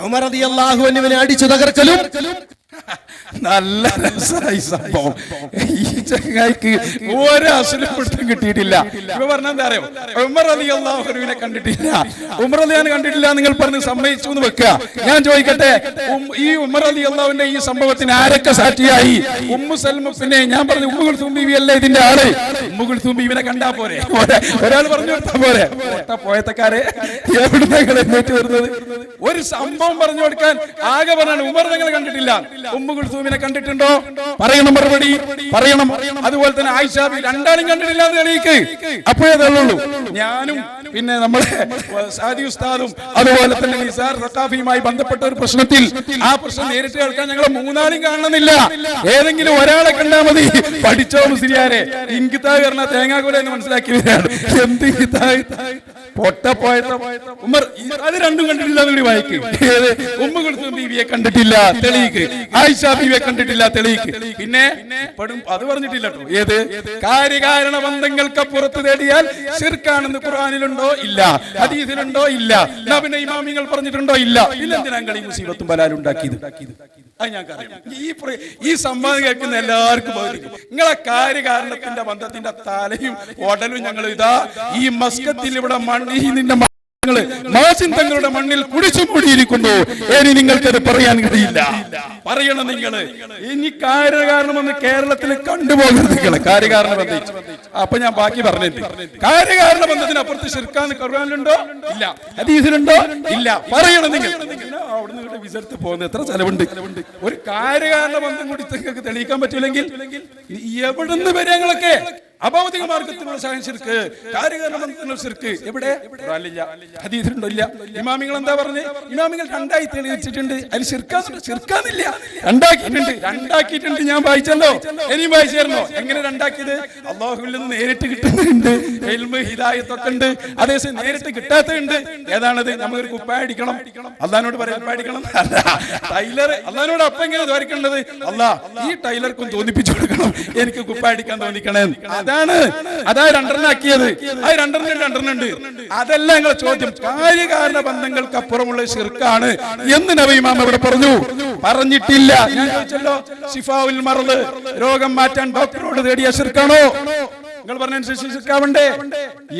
ഉമർ റളിയല്ലാഹു അൻഹുവിനെ അടിച്ചു തകർക്കലും നല്ല രസമായി സംഭവം. ഈ ചങ്ങായിക്ക് ഒരു അസുലം പിടുത്തം കിട്ടിയിട്ടില്ല. ഇവ പറഞ്ഞ എന്താ അറിയോ, ഉമർ റളിയല്ലാഹു അൻഹുവിനെ കണ്ടിട്ടില്ല, ഉമർ റളിയല്ലാഹു കണ്ടിട്ടില്ല നിങ്ങൾ പറഞ്ഞ് സമ്മതിച്ചു എന്ന് വെക്കുക. ഞാൻ ചോദിക്കട്ടെ, ഈ ഉമർ റളിയല്ലാഹുവിന്റെ ഈ സംഭവത്തിന് ആരൊക്കെ സാക്ഷിയായി? ഉമ്മു സൽമ, പിന്നെ ഞാൻ പറഞ്ഞു ഉമ്മു കുൽസൂം ബീവി അല്ലേ ഇതിന്റെ ആള്? ഉമ്മു കുൽസൂം ബീവിനെ കണ്ടാ പോരെ? ഒരാൾ പറഞ്ഞു കൊടുത്താ പോരെ? പോയത്തക്കാരെ എവിടുന്നേക്ക് എഴുന്നേറ്റ് വരുന്നത്? ഒരു സംഭവം പറഞ്ഞു കൊടുക്കാൻ ആകെ പറഞ്ഞാണ് ഉമർ നിങ്ങൾ കണ്ടിട്ടില്ല, ഉമ്മു കുൽസൂമിനെ കണ്ടിട്ടുണ്ടോ? പറയണം, മറുപടി പറയണം. അതുപോലെ തന്നെ ആയിഷ രണ്ടാളും കണ്ടിട്ടില്ല എന്ന് തെളിയിക്ക്. അപ്പോഴേ തള്ളുള്ളൂ. ഞാനും പിന്നെ നമ്മുടെ സാദി ഉസ്താദും അതുപോലെ തന്നെ നിസാർ സഖാഫിയുമായി ബന്ധപ്പെട്ട ഒരു പ്രശ്നത്തിൽ ആ പ്രശ്നം നേരിട്ട് കേൾക്കാൻ ഞങ്ങൾ മൂന്നാളും കാണണമെന്നില്ല. ഏതെങ്കിലും ഒരാളെ കണ്ടാൽ മതി. പഠിച്ചോ മുസ്ലിയാരെ, ഇൻകിതാബ് പറഞ്ഞ തേങ്ങാകുല എന്ന് മനസ്സിലാക്കി വരികയാണ്. എന്ത് പൊട്ടപ്പോയത്ത ഉമർ അത് രണ്ടും കണ്ടിട്ടില്ല എന്ന് വായിക്ക്. ഉമ്മു കുൽസൂം ബീവിയെ കണ്ടിട്ടില്ല, തെളിയിക്ക്. ആയിഷ ബീവിയെ കണ്ടിട്ടില്ല, തെളിയിക്ക്. പിന്നെ അത് പറഞ്ഞിട്ടില്ല കേട്ടോ. ഏത് കാര്യകാരണ ബന്ധങ്ങൾക്ക് പുറത്ത് തേടിയാൽ ശിർക്കാണെന്ന് ഖുർആനിലുണ്ടോ? ഇല്ല. ഹദീസിലുണ്ടോ? ഇല്ല. പിന്നെ ഇമാമിങ്ങൾ പറഞ്ഞിട്ടുണ്ടോ? ഇല്ല. ഇല്ലെന്തിനാ ഈ മുസീബത്തും ബലാലും ഉണ്ടാക്കിയത്? അത് ഞാൻ ഈ സംവാദം കേൾക്കുന്ന എല്ലാവർക്കും ബോധിക്കും. നിങ്ങളെ കാര്യകാരണത്തിന്റെ ബന്ധത്തിന്റെ തലയും ഉടലും ഞങ്ങൾ ഇതാ ഈ മസ്കത്തിൽ ഇവിടെ നിന്റെ മാസിന്തങ്ങളുടെ മണ്ണിൽ കുടിച്ചു മൂടിയിരിക്കുന്നു. ഇനി നിങ്ങൾക്കത് പറയാൻ കഴിയില്ല. പറയണം നിങ്ങൾ. ഇനി കാര്യകാരണമെന്ന് കേരളത്തിൽ കണ്ടുപോകരുത് നിങ്ങളെ കാര്യകാരണ ബന്ധം. അപ്പൊ ഞാൻ ബാക്കി പറഞ്ഞിട്ട്, കാര്യകാരണ ബന്ധത്തിനപ്പുറത്ത് ശിർക്കാന്ന് ഖുർആനിലുണ്ടോ? ഇല്ല. ഹദീസിലുണ്ടോ? ഇല്ല. പറയണം നിങ്ങൾ. അവിടുന്ന് ഇവിടെ വിസർത്ത് പോകുന്നത് എത്ര ചെലവുണ്ട്? ഒരു കാര്യകാരണ ബന്ധം കൂടി നിങ്ങൾക്ക് തെളിയിക്കാൻ പറ്റില്ലെങ്കിൽ എവിടുന്ന് വരെ ഞങ്ങളൊക്കെ അഭൗതിക മാർഗത്തിലുള്ള ശിർക്ക്, കാര്യകാരണ ബന്ധത്തിലുള്ള ശിർക്ക് എവിടെ? ഹദീസിലുണ്ടോ? ഇല്ല. ഇമാമിങ്ങൾ എന്താ പറഞ്ഞത്? ഇമാമിങ്ങൾ രണ്ടായി തെളിയിച്ചിട്ടുണ്ട്. അതിൽ ശിർക്കാന്നില്ല, രണ്ടാക്കിയിട്ടുണ്ട്. ഞാൻ വായിച്ചല്ലോ, ഇനിയും വായിച്ചു തരണോ? എങ്ങനെ രണ്ടാക്കിയത്? അള്ളാഹുവിൽ നിന്ന് നേരിട്ട് കിട്ടുന്നുണ്ട്, ഇൽമ് ഹിദായത്തൊക്കെ ഉണ്ട്. അതേസമയം നേരിട്ട് കിട്ടാത്തതുണ്ട്. ഏതാണത്? നമുക്കൊരു കുപ്പായ അടിക്കണം, അള്ളാഹിനോട് പറയാൻ പാടിക്കണം. ടൈലർ അള്ളാഹിനോട് അപ്പം എങ്ങനെ ധരിക്കേണ്ടത്? അല്ലാ ഈ ടൈലർക്കും തോന്നിപ്പിച്ചു കൊടുക്കണം, എനിക്ക് കുപ്പായ അടിക്കാൻ തോന്നിക്കണേ. അതാ രണ്ടെണ്ണാക്കിയത്. അത് രണ്ടെണ്ണുണ്ട്. അതല്ല ഞങ്ങളെ ചോദ്യം. കാര്യകാരണ ബന്ധങ്ങൾക്ക് അപ്പുറമുള്ള ശിർക്കാണ് എന്ന് നബി ഇമാം ഇവിടെ പറഞ്ഞിട്ടില്ല. ഞാൻ ചോദിച്ചല്ലോ, ശിഫാഉൽ മർദ്, രോഗം മാറ്റാൻ ഡോക്ടറോട് തേടിയ ശിർക്കാണോ? നിങ്ങൾ പറഞ്ഞനുസരിച്ച്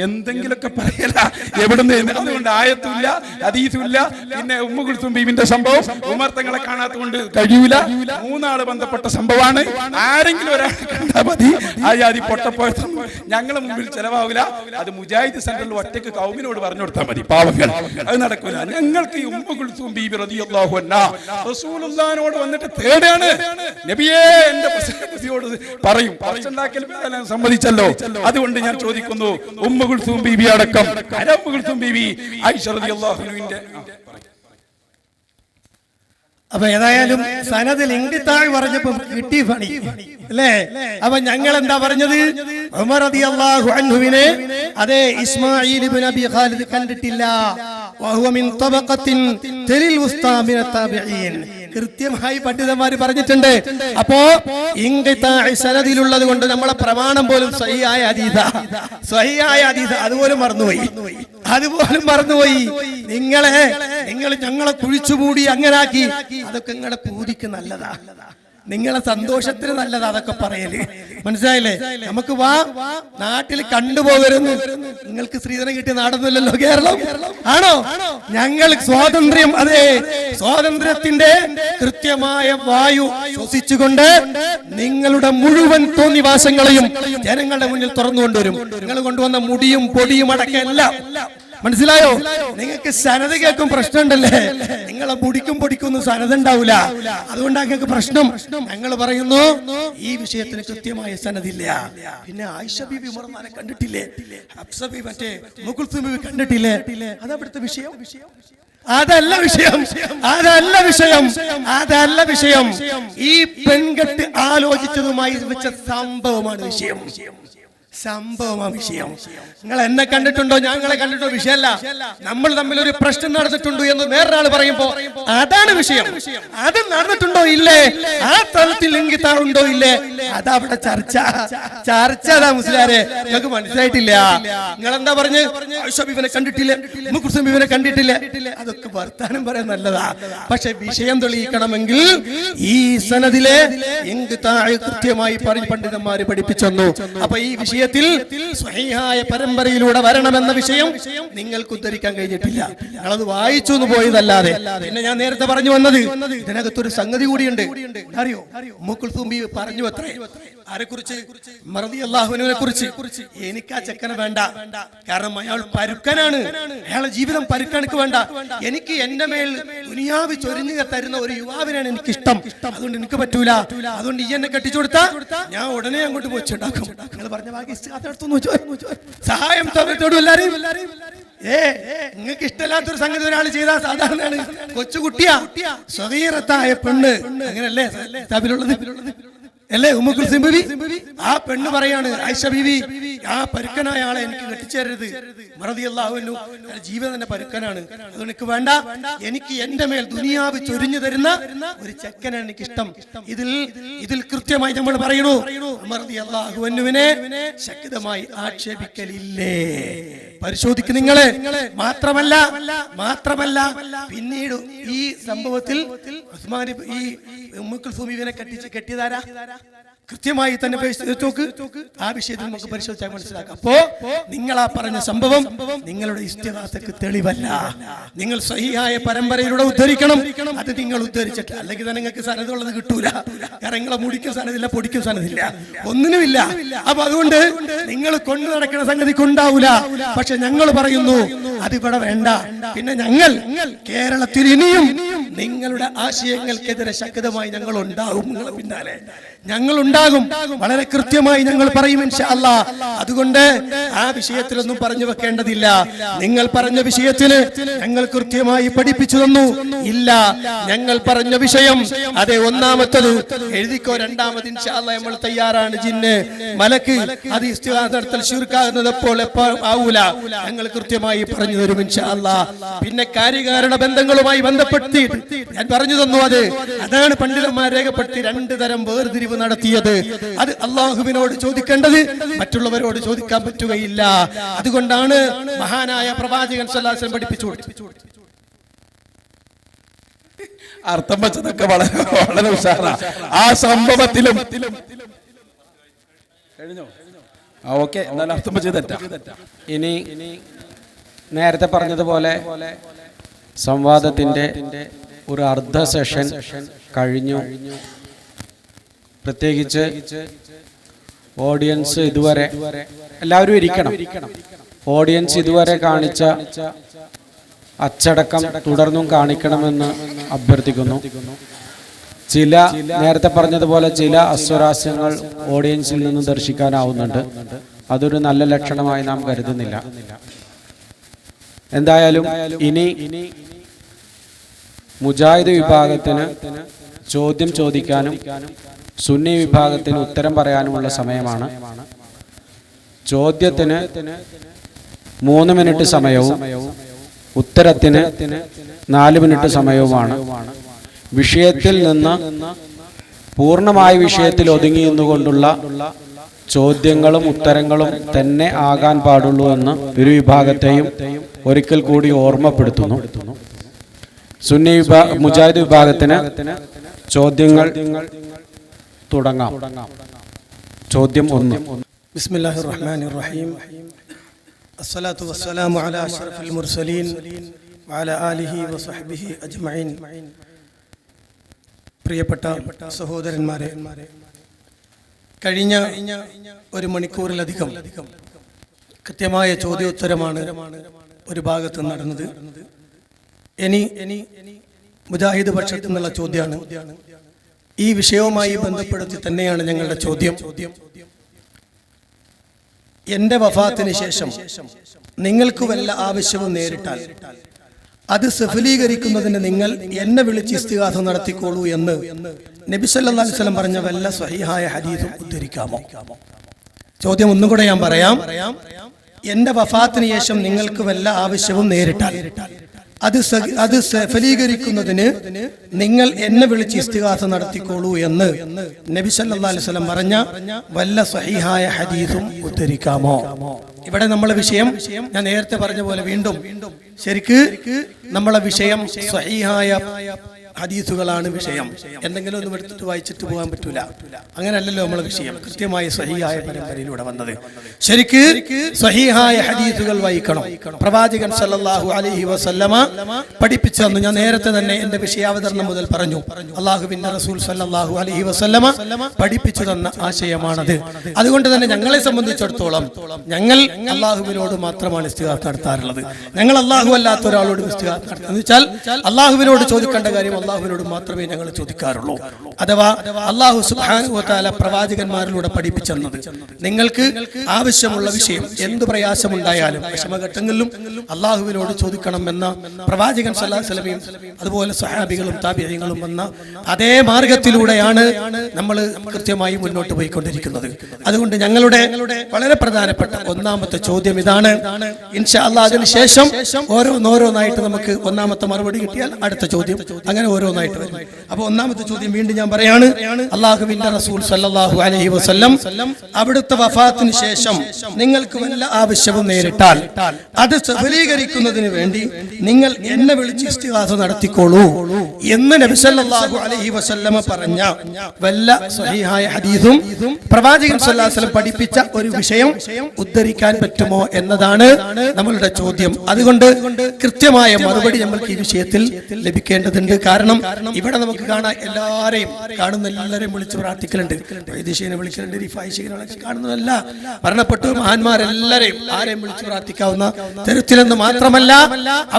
എന്തെങ്കിലുമൊക്കെ പറയല എവിടുന്ന്. അതുകൊണ്ട് ആയത്തുമില്ല, ഹദീസുമില്ല. പിന്നെ ഉമ്മു കുൽസൂം ബീവിന്റെ സംഭവം ഉമർ തങ്ങളെ കാണാത്തതുകൊണ്ട് കഴിയൂല. മൂന്നാള് ബന്ധപ്പെട്ട സംഭവമാണ്. ആരെങ്കിലും ഒരാൾ കണ്ടാൽ മതി. ആ ജാതി പൊട്ടപ്പോയത്തും ഞങ്ങളെ മുമ്പിൽ ചെലവാവില്ല. അത് മുജാഹിദ് സെന്ററിൽ ഒറ്റക്ക് കൗമിനോട് പറഞ്ഞു കൊടുത്താൽ മതി. പാവങ്ങൾ അത് നടക്കൂല. ഞങ്ങൾക്ക് ഈ ഉമ്മു കുൽസൂം ബീവി റളിയല്ലാഹു അൻഹാ റസൂലുള്ളാഹിനോട് വന്നിട്ട് തേടാണ്. നബിയേ എന്റെ പ്രസംഗത്തിയോട് പറയും. പറച്ചുണ്ടാക്കൽ സമ്മതിച്ചല്ലോ. അതുകൊണ്ട് ഞാൻ ചോദിക്കുന്നു, ഉമ്മു കുൽസൂം ബീവി അടക്കം ഉമ്മു കുൽസൂം ബീവി ആയിഷ റളിയല്ലാഹു അൻഹയുടെ അപ്പൊ ഏതായാലും സനദിൽ ഇൻഖിതാഅ് പറഞ്ഞപ്പോ കിട്ടി പണി അല്ലേ? അപ്പൊ ഞങ്ങൾ എന്താ പറഞ്ഞത്? ഉമർ റളിയല്ലാഹു അൻഹുവിനെ അതേ ഇസ്മാഈൽ ഇബ്നു അബി ഖാലിദ് കണ്ടിട്ടില്ല. വഹുവ മിൻ തബഖത്തിൻ തലിൽ ഉസ്താ മിന താബിഈൻ. കൃത്യമായി പണ്ഡിതന്മാർ പറഞ്ഞിട്ടുണ്ട്. അപ്പോ ഇൻഖിതാഅ് സനദിലുള്ളത് കൊണ്ട് നമ്മളെ പ്രമാണം പോലും സഹിഹായ ഹദീസ് അതുപോലും മറന്നുപോയി. നിങ്ങൾ ഞങ്ങളെ കുഴിച്ചുമൂടി അങ്ങനാക്കി. അതൊക്കെ നിങ്ങളുടെ പൂതിക്ക് നല്ലതാ, നിങ്ങളെ സന്തോഷത്തിന് നല്ലതാ അതൊക്കെ പറയല്. മനസ്സിലായില്ലേ? നമുക്ക് നാട്ടിൽ കണ്ടുപോകരുന്നു. നിങ്ങൾക്ക് സ്ത്രീധനം കിട്ടിയ നാടൊന്നുമില്ലല്ലോ കേരളം, ആണോ? ഞങ്ങൾ സ്വാതന്ത്ര്യം, അതെ സ്വാതന്ത്ര്യത്തിന്റെ കൃത്യമായ വായു ശ്വസിച്ചുകൊണ്ട് നിങ്ങളുടെ മുഴുവൻ തോന്നിവാസങ്ങളെയും ജനങ്ങളുടെ മുന്നിൽ തുറന്നുകൊണ്ടുവരും. നിങ്ങൾ കൊണ്ടുവന്ന മുടിയും പൊടിയും അടക്കമെല്ലാം. മനസ്സിലായോ? നിങ്ങൾക്ക് സനത് കേൾക്കും പ്രശ്നമുണ്ടല്ലേ? നിങ്ങളെ മുടിക്കും പൊടിക്കൊന്നും സനത് ഉണ്ടാവില്ല. അതുകൊണ്ടാണ് നിങ്ങൾക്ക് പ്രശ്നം. ഞങ്ങൾ പറയുന്നു ഈ വിഷയത്തിന് കൃത്യമായ സനദില്ല. പിന്നെ ആയിഷ ബീവി ഉമർമാനെ കണ്ടിട്ടില്ലേ? ഹഫ്സ ബീവി മറ്റേ ഉമ്മു കുൽസൂം ബീവി കണ്ടിട്ടില്ലേ? അതവിടുത്തെ വിഷയം. അതല്ല വിഷയം. ഈ പെൺകെട്ട് ആലോചിച്ചതുമായി വെച്ച സംഭവമാണ് വിഷയം. സംഭവം വിഷയം. നിങ്ങൾ എന്നെ കണ്ടിട്ടുണ്ടോ, ഞങ്ങളെ കണ്ടിട്ടോ വിഷയമല്ല. നമ്മൾ തമ്മിൽ ഒരു പ്രശ്നം നടന്നിട്ടുണ്ടോ എന്ന് വേറൊരാൾ പറയുമ്പോ അതാണ് വിഷയം. അത് നടന്നിട്ടുണ്ടോ ഇല്ലേ, ആ തലത്തിൽ ഉണ്ടോ ഇല്ലേ, അതവിടെ ചർച്ച. അതാ മുസ്ലിയാരെ, നിങ്ങൾക്ക് മനസ്സിലായിട്ടില്ല. നിങ്ങൾ എന്താ പറഞ്ഞ് ആയിഷ ബീവിനെ കണ്ടിട്ടില്ല, ഉമ്മു കുൽസൂം ബീവിനെ കണ്ടിട്ടില്ല, അതൊക്കെ വർത്താനം പറയാൻ നല്ലതാ. പക്ഷെ വിഷയം തെളിയിക്കണമെങ്കിൽ ഈ സനദിലെ കൃത്യമായി പണ്ഡിതന്മാര് പഠിപ്പിച്ചു. അപ്പൊ ഈ വിഷയത്തിൽ സ്വഹീഹായ പരമ്പരയിലൂടെ വരണമെന്ന വിഷയം നിങ്ങൾക്ക് ഉദ്ധരിക്കാൻ കഴിഞ്ഞിട്ടില്ല. ഞങ്ങളത് വായിച്ചു എന്ന് പോയതല്ലാതെ. പിന്നെ ഞാൻ നേരത്തെ പറഞ്ഞു വന്നത് ഇതിനകത്തൊരു സംഗതി കൂടിയുണ്ട്. അറിയോ, ഉമ്മു കുൽസൂം ബീവി പറഞ്ഞു അത്രേ, ആരെക്കുറിച്ച്? റളിയല്ലാഹുവിനെ കുറിച്ച്. എനിക്ക് ആ ചെക്കനെ വേണ്ട, കാരണം അയാൾ പരുക്കനാണ്, അയാളുടെ ജീവിതം പരുക്കനക്ക് വേണ്ട. എനിക്ക് എന്റെ മേൽ ദുനിയാവ് ചൊരിഞ്ഞു തരുന്ന ഒരു യുവാവിനാണ് എനിക്കിഷ്ടം, അതുകൊണ്ട് എനിക്ക് പറ്റൂല. അതുകൊണ്ട് ഈ എന്നെ കെട്ടിച്ചു കൊടുത്താ ഞാൻ ഉടനെ അങ്ങോട്ട് വെച്ചുണ്ടാക്കും. നിങ്ങൾ പറഞ്ഞ ബാക്കി സഹായം തന്നോടും എല്ലാരെയും. നിങ്ങൾക്ക് ഇഷ്ടമില്ലാത്തൊരു സംഗതി ഒരാൾ ചെയ്താൽ സാധാരണയാണ് കൊച്ചുകുട്ടിയാ, സ്വതീറത്തായ പെണ്ണ്, അങ്ങനല്ലേ കിതാബിലുള്ളത് അല്ലേ? ഉമ്മു കുൽസൂം ബീവി ആ പെണ്ണ് പറയാണ്, ആയിഷ ബീവി ആ പരുക്കനായ ആളെ എനിക്ക് കെട്ടിച്ചേരരുത്, റളിയല്ലാഹു അൻഹു ജീവിതം തന്നെ പരുക്കനാണ്, അതുകൊണ്ട് എനിക്ക് വേണ്ട. എനിക്ക് എന്റെ മേൽ ദുനിയാവ് ചൊരിഞ്ഞു തരുന്ന ഒരു ചെക്കനാണ് എനിക്ക് ഇഷ്ടം. ഇതിൽ കൃത്യമായി നമ്മൾ പറയണു, റളിയല്ലാഹു അൻഹുവിനെ ശക്തമായി ആക്ഷേപിക്കലില്ലേ? പരിശോധിക്ക് നിങ്ങളെ. മാത്രമല്ല പിന്നീട് ഈ സംഭവത്തിൽ ഉസ്മാൻ ഈ ഉമ്മു കുൽസൂം ബീവിനെ കെട്ടിയതാരാ? കൃത്യമായി തന്നെ ആ വിഷയത്തിൽ നമുക്ക് പരിശോധിച്ചാൽ മനസ്സിലാക്കാം. അപ്പോ നിങ്ങൾ ആ പറഞ്ഞ സംഭവം നിങ്ങളുടെ ഇസ്തിഗാസക്ക് തെളിവല്ല. നിങ്ങൾ സ്വഹീഹായ പരമ്പരയിലൂടെ ഉദ്ധരിക്കണം. അത് നിങ്ങൾ ഉദ്ധരിച്ചിട്ട് അല്ലെങ്കിൽ തന്നെ നിങ്ങൾക്ക് സനദുള്ളത് കിട്ടൂല. കാരണം നിങ്ങളെ മുടിക്കും സനദില്ല, പൊടിക്കും സനദില്ല, ഒന്നിനുമില്ല. അപ്പൊ അതുകൊണ്ട് നിങ്ങൾ കൊണ്ടു നടക്കുന്ന സംഗതി കൊണ്ടാവൂല. പക്ഷെ ഞങ്ങൾ പറയുന്നു അതിവിടെ വേണ്ട. പിന്നെ ഞങ്ങൾ കേരളത്തിൽ ഇനിയും നിങ്ങളുടെ ആശയങ്ങൾക്കെതിരെ ശക്തമായി ഞങ്ങൾ ഉണ്ടാകും. നിങ്ങളെ പിന്നാലെ ഞങ്ങൾ ഉണ്ടാകും, വളരെ കൃത്യമായി ഞങ്ങൾ പറയും ഇൻഷാ അല്ലാഹ്. അതുകൊണ്ട് ആ വിഷയത്തിലൊന്നും പറഞ്ഞു വെക്കേണ്ടതില്ല. നിങ്ങൾ പറഞ്ഞ വിഷയത്തിന് ഞങ്ങൾ കൃത്യമായി പഠിപ്പിച്ചു തന്നു. ഇല്ല, ഞങ്ങൾ പറഞ്ഞ വിഷയം അതെ ഒന്നാമത്തത് എഴുതിക്കോ, രണ്ടാമത് ഇൻഷാ അല്ലാഹ് നമ്മൾ തയ്യാറാണ്. ജിന്ന് മലക്ക് അത് ഇസ്തിഗാസ നടത്തൽ ശിർക്കാകുന്നത് എപ്പോൾ ആവൂല, ഞങ്ങൾ കൃത്യമായി പറഞ്ഞു തരും ഇൻഷാ അല്ലാഹ്. പിന്നെ കാര്യകാരണ ബന്ധങ്ങളുമായി ബന്ധപ്പെടുത്തി ഞാൻ പറഞ്ഞു തന്നു. അതാണ് പണ്ഡിതന്മാർ രേഖപ്പെടുത്തി രണ്ട് തരം വേർതിരിവ് നടത്തിയത്. അത് അള്ളാഹുവിനോട് ചോദിക്കേണ്ടത് മറ്റുള്ളവരോട് ചോദിക്കാൻ പറ്റുകയില്ല. അതുകൊണ്ടാണ് മഹാനായ പ്രവാചകൻ സ്വല്ലല്ലാഹു അലൈഹി വസല്ലം പഠിപ്പിച്ചു. അർത്ഥം വെച്ചതൊക്കെ വളരെ ഉഷാറാ. ആ സംഭവത്തിലും കഴിഞ്ഞോ? ഓക്കെ, എന്നാലും അർത്ഥം വെച്ചത് തെറ്റാ. ഇനി നേരത്തെ പറഞ്ഞതുപോലെ സംവാദത്തിന്റെ ഒരു അർദ്ധ സെഷൻ കഴിഞ്ഞു. പ്രത്യേകിച്ച് ഓഡിയൻസ് ഇതുവരെ എല്ലാവരും ഇരിക്കണം. ഓഡിയൻസ് ഇതുവരെ കാണിച്ച അച്ചടക്കം തുടർന്നും കാണിക്കണമെന്ന് അഭ്യർത്ഥിക്കുന്നു. നേരത്തെ പറഞ്ഞതുപോലെ ചില അസ്വരാസ്യങ്ങൾ ഓഡിയൻസിൽ നിന്ന് ദർശിക്കാനാവുന്നുണ്ട്. അതൊരു നല്ല ലക്ഷണമായി നാം കരുതുന്നില്ല. എന്തായാലും ഇനി മുജാഹിദ് വിഭാഗത്തിന് ചോദ്യം ചോദിക്കാനും സുന്നി വിഭാഗത്തിന് ഉത്തരം പറയാനുമുള്ള സമയമാണ്. ചോദ്യത്തിന് 3 മിനിറ്റ് സമയവും ഉത്തരത്തിന് 4 മിനിറ്റ് സമയവുമാണ്. വിഷയത്തിൽ നിന്ന് പൂർണ്ണമായ വിഷയത്തിൽ ഒതുങ്ങിയെന്നുകൊണ്ടുള്ള ചോദ്യങ്ങളും ഉത്തരങ്ങളും തന്നെ ആകാൻ പാടുള്ളൂ എന്ന് ഒരു വിഭാഗത്തെയും ഒരിക്കൽ കൂടി ഓർമ്മപ്പെടുത്തുന്നു. സുന്നി മുജാഹിദ് വിഭാഗത്തിന് ചോദ്യങ്ങൾ തുടങ്ങാം. ചോദ്യം 1. ബിസ്മില്ലാഹിർ റഹ്മാനിർ റഹീം. അസ്സലാത്തു വസ്സലാമു അലാ അഷ്റഫിൽ മുർസലീൻ വഅലാ ആലിഹി വസഹ്ബിഹി അജ്മഈൻ. പ്രിയപ്പെട്ട സഹോദരന്മാരെ, കഴിഞ്ഞ 1 മണിക്കൂറിലധികം കൃത്യമായ ചോദ്യോത്തരമാണ് ഒരു ഭാഗത്ത് നടന്നത്. ഇനി മുജാഹിദ് പക്ഷത്തു നിന്നുള്ള ചോദ്യമാണ്. ഈ വിഷയവുമായി ബന്ധപ്പെടുത്തി തന്നെയാണ് ഞങ്ങളുടെ ചോദ്യം. എന്റെ വഫാത്തിന് ശേഷം നിങ്ങൾക്ക് വല്ല ആവശ്യവും നേരിട്ടാൽ അത് സഫലീകരിക്കുന്നതിന് നിങ്ങൾ എന്നെ വിളിച്ച് ഇസ്തിഗാസ നടത്തിക്കോളൂ എന്ന് നബി സല്ലല്ലാഹു അലൈഹി വസല്ലം പറഞ്ഞ വല്ല സ്വഹീഹായ ഹദീസും ഉദ്ധരിക്കാമോ? ചോദ്യം ഒന്നും കൂടെ ഞാൻ പറയാം. എന്റെ വഫാത്തിന് ശേഷം നിങ്ങൾക്ക് വല്ല ആവശ്യവും നേരിട്ടാൽ അത് സഫലീകരിക്കുന്നതിന് നിങ്ങൾ എന്നെ വിളിച്ച് ഇസ്തിഗാസ നടത്തിക്കോളൂ എന്ന് നബി സല്ലല്ലാഹു അലൈഹി വസല്ലം പറഞ്ഞ വല്ല സ്വഹീഹായ ഹദീസും ഉദ്ധരിക്കാമോ? ഇവിടെ നമ്മളെ വിഷയം ഞാൻ നേരത്തെ പറഞ്ഞ പോലെ വീണ്ടും ശരിക്ക് നമ്മളെ വിഷയം സ്വഹീഹായ ഹദീസുകളാണ് വിഷയം. എന്തെങ്കിലും ഒന്നും എടുത്തിട്ട് വായിച്ചിട്ട് പോകാൻ പറ്റൂല. അങ്ങനെയല്ലല്ലോ നമ്മളെ വിഷയം. കൃത്യമായി സ്വഹീഹായ പരമ്പരയിലൂടെ വന്നത്. ശരിക്ക് സ്വഹീഹായ ഹദീസുകൾ വായിക്കണം. പ്രവാചകൻ സല്ലല്ലാഹു അലൈഹി വസല്ലമ പഠിപ്പിച്ചു തന്നു. ഞാൻ നേരത്തെ തന്നെ എന്റെ വിഷയാവതരണം മുതൽ പറഞ്ഞു. അല്ലാഹുവിന്റെ റസൂൽ സല്ലല്ലാഹു അലൈഹി വസല്ലമ പഠിപ്പിച്ചു തന്ന ആശയമാണത്. അതുകൊണ്ട് തന്നെ ഞങ്ങളെ സംബന്ധിച്ചിടത്തോളം ഞങ്ങൾ അല്ലാഹുവിനോട് മാത്രമാണ് ഇസ്തിഗാസ നടത്താറുള്ളത്. ഞങ്ങൾ അല്ലാഹു അല്ലാത്ത ഒരാളോട് ഇസ്തിഗാസ നടത്തുക എന്ന് വെച്ചാൽ അല്ലാഹുവിനോട് ചോദിക്കേണ്ട കാര്യം അല്ലാഹുവിനോട് മാത്രമേ ഞങ്ങൾ ചോദിക്കാറുള്ളൂ. അഥവാ അല്ലാഹു സുബ്ഹാനഹു വ തആല പ്രവാചകന്മാരിലൂടെ പഠിപ്പിച്ചെന്നത് നിങ്ങൾക്ക് ആവശ്യമുള്ള വിഷയം എന്ത് പ്രയാസമുണ്ടായാലും വിഷമഘട്ടങ്ങളിലും അല്ലാഹുവിനോട് ചോദിക്കണം എന്ന പ്രവാചകൻ സല്ലല്ലാഹു അലൈഹി വസല്ലം അതുപോലെ സ്വഹാബികളും താബിഈങ്ങളും വന്ന അതേ മാർഗത്തിലൂടെയാണ് നമ്മൾ കൃത്യമായി മുന്നോട്ട് പോയിക്കൊണ്ടിരിക്കുന്നത്. അതുകൊണ്ട് ഞങ്ങളുടെ വളരെ പ്രധാനപ്പെട്ട ഒന്നാമത്തെ ചോദ്യം ഇതാണ്. ഇൻഷാ അല്ലാഹ് അതിനുശേഷം ഓരോന്നായിട്ട് നമുക്ക് ഒന്നാമത്തെ മറുപടി കിട്ടിയാൽ അടുത്ത ചോദ്യം, അങ്ങനെ ഓരോന്നായിട്ട് വരും. അപ്പൊ ഒന്നാമത്തെ ചോദ്യം വീണ്ടും ഞാൻ പറയാണ്. അല്ലാഹുവിന്റെ റസൂൽ സല്ലല്ലാഹു അലൈഹി വസല്ലം അവിടുത്തെ വഫാത്തിന് ശേഷം നിങ്ങൾക്ക് വല്ല ആവശ്യവും നേരിട്ടാൽ അത് സഫലീകരിക്കുന്നതിന് വേണ്ടി നിങ്ങൾ എന്നെ വിളിച്ച് ഇസ്തിഗാസ നടത്തിക്കോളൂ എന്ന് നബി സല്ലല്ലാഹു അലൈഹി വസല്ലമ പറഞ്ഞ വല്ല സ്വഹീഹായ ഹദീസും പ്രവാചകൻ സല്ലല്ലാഹു അലൈഹി വസല്ലം പഠിപ്പിച്ച ഒരു വിഷയം ഉദ്ധരിക്കാൻ പറ്റുമോ എന്നതാണ് നമ്മളുടെ ചോദ്യം. അതുകൊണ്ട് കൃത്യമായ മറുപടി നമ്മൾക്ക് ഈ വിഷയത്തിൽ ലഭിക്കേണ്ടതുണ്ട്. കാരണം ഇവിടെ നമുക്ക് കാണാൻ എല്ലാരെയും എല്ലാവരെയും വിളിച്ച് പ്രാർത്ഥിക്കലുണ്ട്. വൈദിശീനെ വിളിക്കലുണ്ട്, റിഫായിശീനെ കാണുന്നതല്ല, മരണപ്പെട്ട മഹാന്മാരെല്ലാരെയും ആരെയും വിളിച്ച് പ്രാർത്ഥിക്കാവുന്ന തരത്തിലെന്ന് മാത്രമല്ല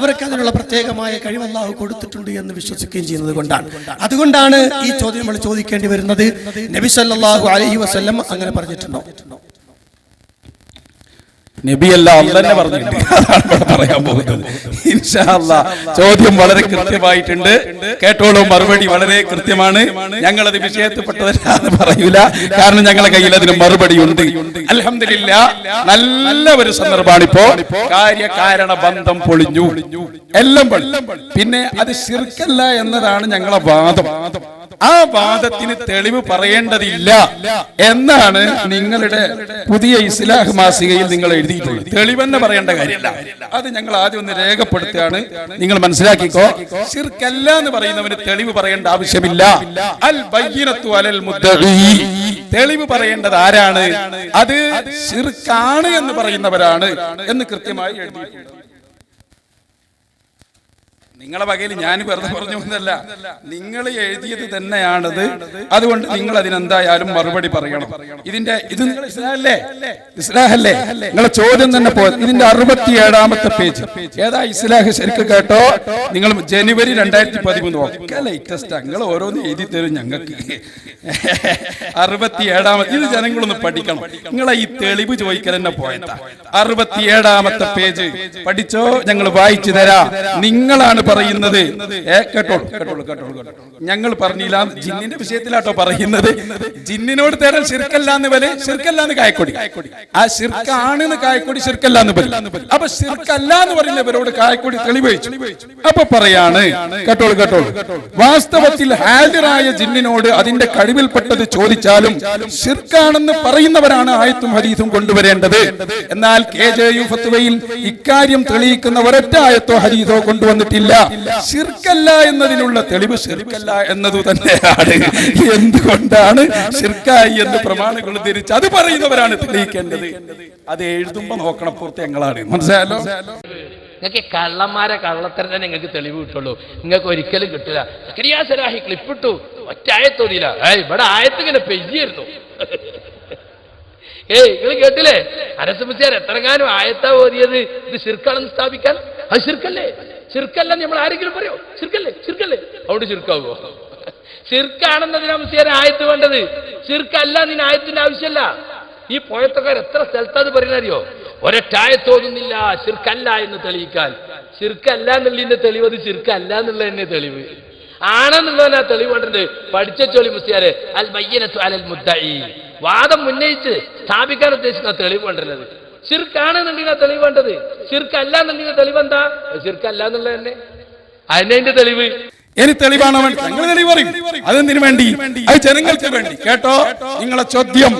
അവർക്ക് അതിനുള്ള പ്രത്യേകമായ കഴിവ് അല്ലാഹു കൊടുത്തിട്ടുണ്ട് എന്ന് വിശ്വസിക്കുകയും ചെയ്യുന്നത് കൊണ്ടാണ്. അതുകൊണ്ടാണ് ഈ ചോദ്യം നമ്മൾ ചോദിക്കേണ്ടി വരുന്നത്. നബി സല്ലല്ലാഹു അലൈഹി വസല്ലം അങ്ങനെ പറഞ്ഞിട്ടുണ്ടോ? നബിയല്ല അള്ളന്നെ പറഞ്ഞിട്ടുണ്ട്. അതാണ് ഇവിടെ പറയാൻ പോകുന്നത്. ഇൻഷാ അല്ലാഹ് ചോദ്യം വളരെ കൃത്യമായിട്ടുണ്ട്. കേട്ടോളൂ, മറുപടി വളരെ കൃത്യമാണ്. ഞങ്ങളത് വിഷയത്തിൽപ്പെട്ടതല്ലാന്ന് പറയൂല, കാരണം ഞങ്ങളുടെ കയ്യിൽ അതിന് മറുപടി ഉണ്ട്. അൽഹംദുലില്ലാഹ് നല്ല ഒരു സന്ദർഭമാണ് ഇപ്പോ. കാര്യകാരണ ബന്ധം പൊളിഞ്ഞു, എല്ലാം പൊളിഞ്ഞു. പിന്നെ അത് ശിർക്കല്ല എന്നതാണ് ഞങ്ങളെ വാദം. ആ വാദത്തിന് തെളിവ് പറയേണ്ടതില്ല എന്നാണ് നിങ്ങളുടെ പുതിയ ഇസ്ലാഹ് മാസികയിൽ നിങ്ങൾ എഴുതിയിട്ടുള്ളത്. തെളിവെന്നെ പറയേണ്ട കാര്യമില്ല. അത് ഞങ്ങൾ ആദ്യം ഒന്ന് രേഖപ്പെടുത്തുകയാണ്. നിങ്ങൾ മനസ്സിലാക്കിക്കോ, ശിർക്കല്ല എന്ന് പറയുന്നവന് തെളിവ് പറയേണ്ട ആവശ്യമില്ല. അൽ ബയ്യിനത്തു അലൽ മുദ്ദഈ, തെളിവ് പറയേണ്ടത് ആരാണ്? അത് ശിർക്കാണ് എന്ന് പറയുന്നവരാണ് എന്ന് കൃത്യമായി എഴുതിയിട്ടുണ്ട്. നിങ്ങളെ വകയിൽ ഞാൻ വെറുതെ പറഞ്ഞു എന്നല്ല, നിങ്ങൾ എഴുതിയത് തന്നെയാണത്. അതുകൊണ്ട് നിങ്ങൾ അതിനെന്തായാലും മറുപടി പറയണം. ഇത് നിങ്ങൾ ഇസ്ലാഹല്ലേ? നിങ്ങളെ ചോദ്യം തന്നെ പോയത്. ഇതിന്റെ 67ാമത്തെ പേജ് ഏതാ ഇസ്ലാഹ്? ശരിക്കും കേട്ടോ, നിങ്ങൾ ജനുവരി 2013 ഒക്കെ ലേറ്റസ്റ്റ്. നിങ്ങൾ ഓരോന്ന് എഴുതി തരും ഞങ്ങൾക്ക്. 67ാമത്തെ ഇത് ജനങ്ങളൊന്ന് പഠിക്കണം. നിങ്ങളെ ഈ തെളിവ് ചോദിക്കൽ തന്നെ പോയതാ. 67ാമത്തെ പേജ് പഠിച്ചോ, ഞങ്ങൾ വായിച്ചു തരാം. നിങ്ങളാണ് പറയുന്നത്. കേട്ടോളൂ. ഞങ്ങൾ പറഞ്ഞില്ല, ജിന്നിന്റെ വിഷയത്തിലാട്ടോ പറയുന്നത്. ജിന്നിനോട് തരാൻ ശിർക്കല്ലാന്ന് വരെ, ശിർക്കല്ലാന്ന് കായക്കൊടി, ആ ശിർക്കാണെന്ന് കായക്കൊടി ശിർക്കല്ലാന്ന് പറയും. അപ്പൊ ശിർക്കല്ലാന്ന് പറയുന്നവരോട് കായക്കൊടി തെളിവച്ചു. അപ്പൊ പറയാണ്, കേട്ടോളൂ, വാസ്തവത്തിൽ ഹാജരായ ജിന്നിനോട് അതിന്റെ കഴിവിൽപ്പെട്ടത് ചോദിച്ചാലും ശിർക്കാണെന്ന് പറയുന്നവരാണ് ആയത്തും ഹദീസും കൊണ്ടുവരേണ്ടത്. എന്നാൽ KJU ഫത്വയിൽ ഇക്കാര്യം തെളിയിക്കുന്ന ഒരൊറ്റ ആയത്തോ ഹദീസോ കൊണ്ടുവന്നിട്ടില്ല. ശിർക്കല്ല എന്നതിനുള്ള തെളിവ് ശിർക്കല്ല എന്നതു തന്നെയാണ്. എന്തുകൊണ്ടാണ് ശിർക്കായി എന്ന് പ്രമാണങ്ങൾ തിരിച്ച് അത് പറയുന്നവരാണ് തെളിയിക്കേണ്ടത്. അത് എഴുതുമ്പോ നോക്കണം, പൂർത്തി ഞങ്ങളാണ്. മനസ്സിലായല്ലോ? നിങ്ങൾക്ക് കള്ളന്മാരെ കള്ളത്തരം തന്നെ നിങ്ങൾക്ക് തെളിവ് കിട്ടുള്ളൂ. നിങ്ങൾക്ക് ഒരിക്കലും കിട്ടില്ല. സക്കരിയാസലാഹി ക്ലിപ്പിട്ടു, ഒറ്റ ആയത്തോതിയില്ല. ഇവിടെ ആയത്തിങ്ങനെ പെയ്യായിരുന്നു. നിങ്ങൾ കേട്ടില്ലേ? അനസമുസിയാർ എത്രങ്ങാനും ആയത്താ ഓതിയത് ഇത് ശിർക്കാണെന്ന് സ്ഥാപിക്കാൻ. അത് ശിർക്കല്ലേ? ശിർക്കല്ല നമ്മൾ ആരെങ്കിലും പറയോ? ശിർക്കല്ലേ? അവിടെ ശിർക്കാവോ? ശിർക്കാണെന്നതിനാ മുസിയാർ ആയത്ത് വേണ്ടത്. ശിർക്കല്ല നിന് ആയത്തിന്റെ ആവശ്യമല്ല. ഈ പോയത്തക്കാർ എത്ര സ്ഥലത്തത് പറയുന്നറിയോ? ഒരൊറ്റായത്തോതുന്നില്ല ശിർക്കല്ല എന്ന് തെളിയിക്കാൻ. ശിർക്കല്ല എന്നുള്ളതിന്റെ തെളിവ് അത് ശിർക്കല്ല എന്നുള്ള തന്നെ തെളിവ് ആണെന്നുള്ളതിനാ തെളിവ് കണ്ടിട്ട് പഠിച്ച ചോളി മുസ്ലിയാരെ. അൽ ബയ്യിനത്തു അലൽ മുദ്ദഈ, വാദം ഉന്നയിച്ച് സ്ഥാപിക്കാൻ ഉദ്ദേശിക്കുന്ന തെളിവ് കൊണ്ടുവരുന്നത്. ശിർക്കാണെന്നുണ്ടെങ്കിൽ തെളിവ് വേണ്ടത്. ശിർക്കല്ല എന്നുണ്ടെങ്കിൽ തെളിവ് എന്താ? ശിർക്കല്ല എന്നുള്ളത് തന്നെ അതിന്റെ തെളിവ്. ഇനി തെളിവാണ് ഞങ്ങൾ തെളിവ് പറയും. അതെന്തിനു വേണ്ടി? അത് ജനങ്ങൾക്ക് വേണ്ടി. കേട്ടോ, നിങ്ങളെ ചോദ്യം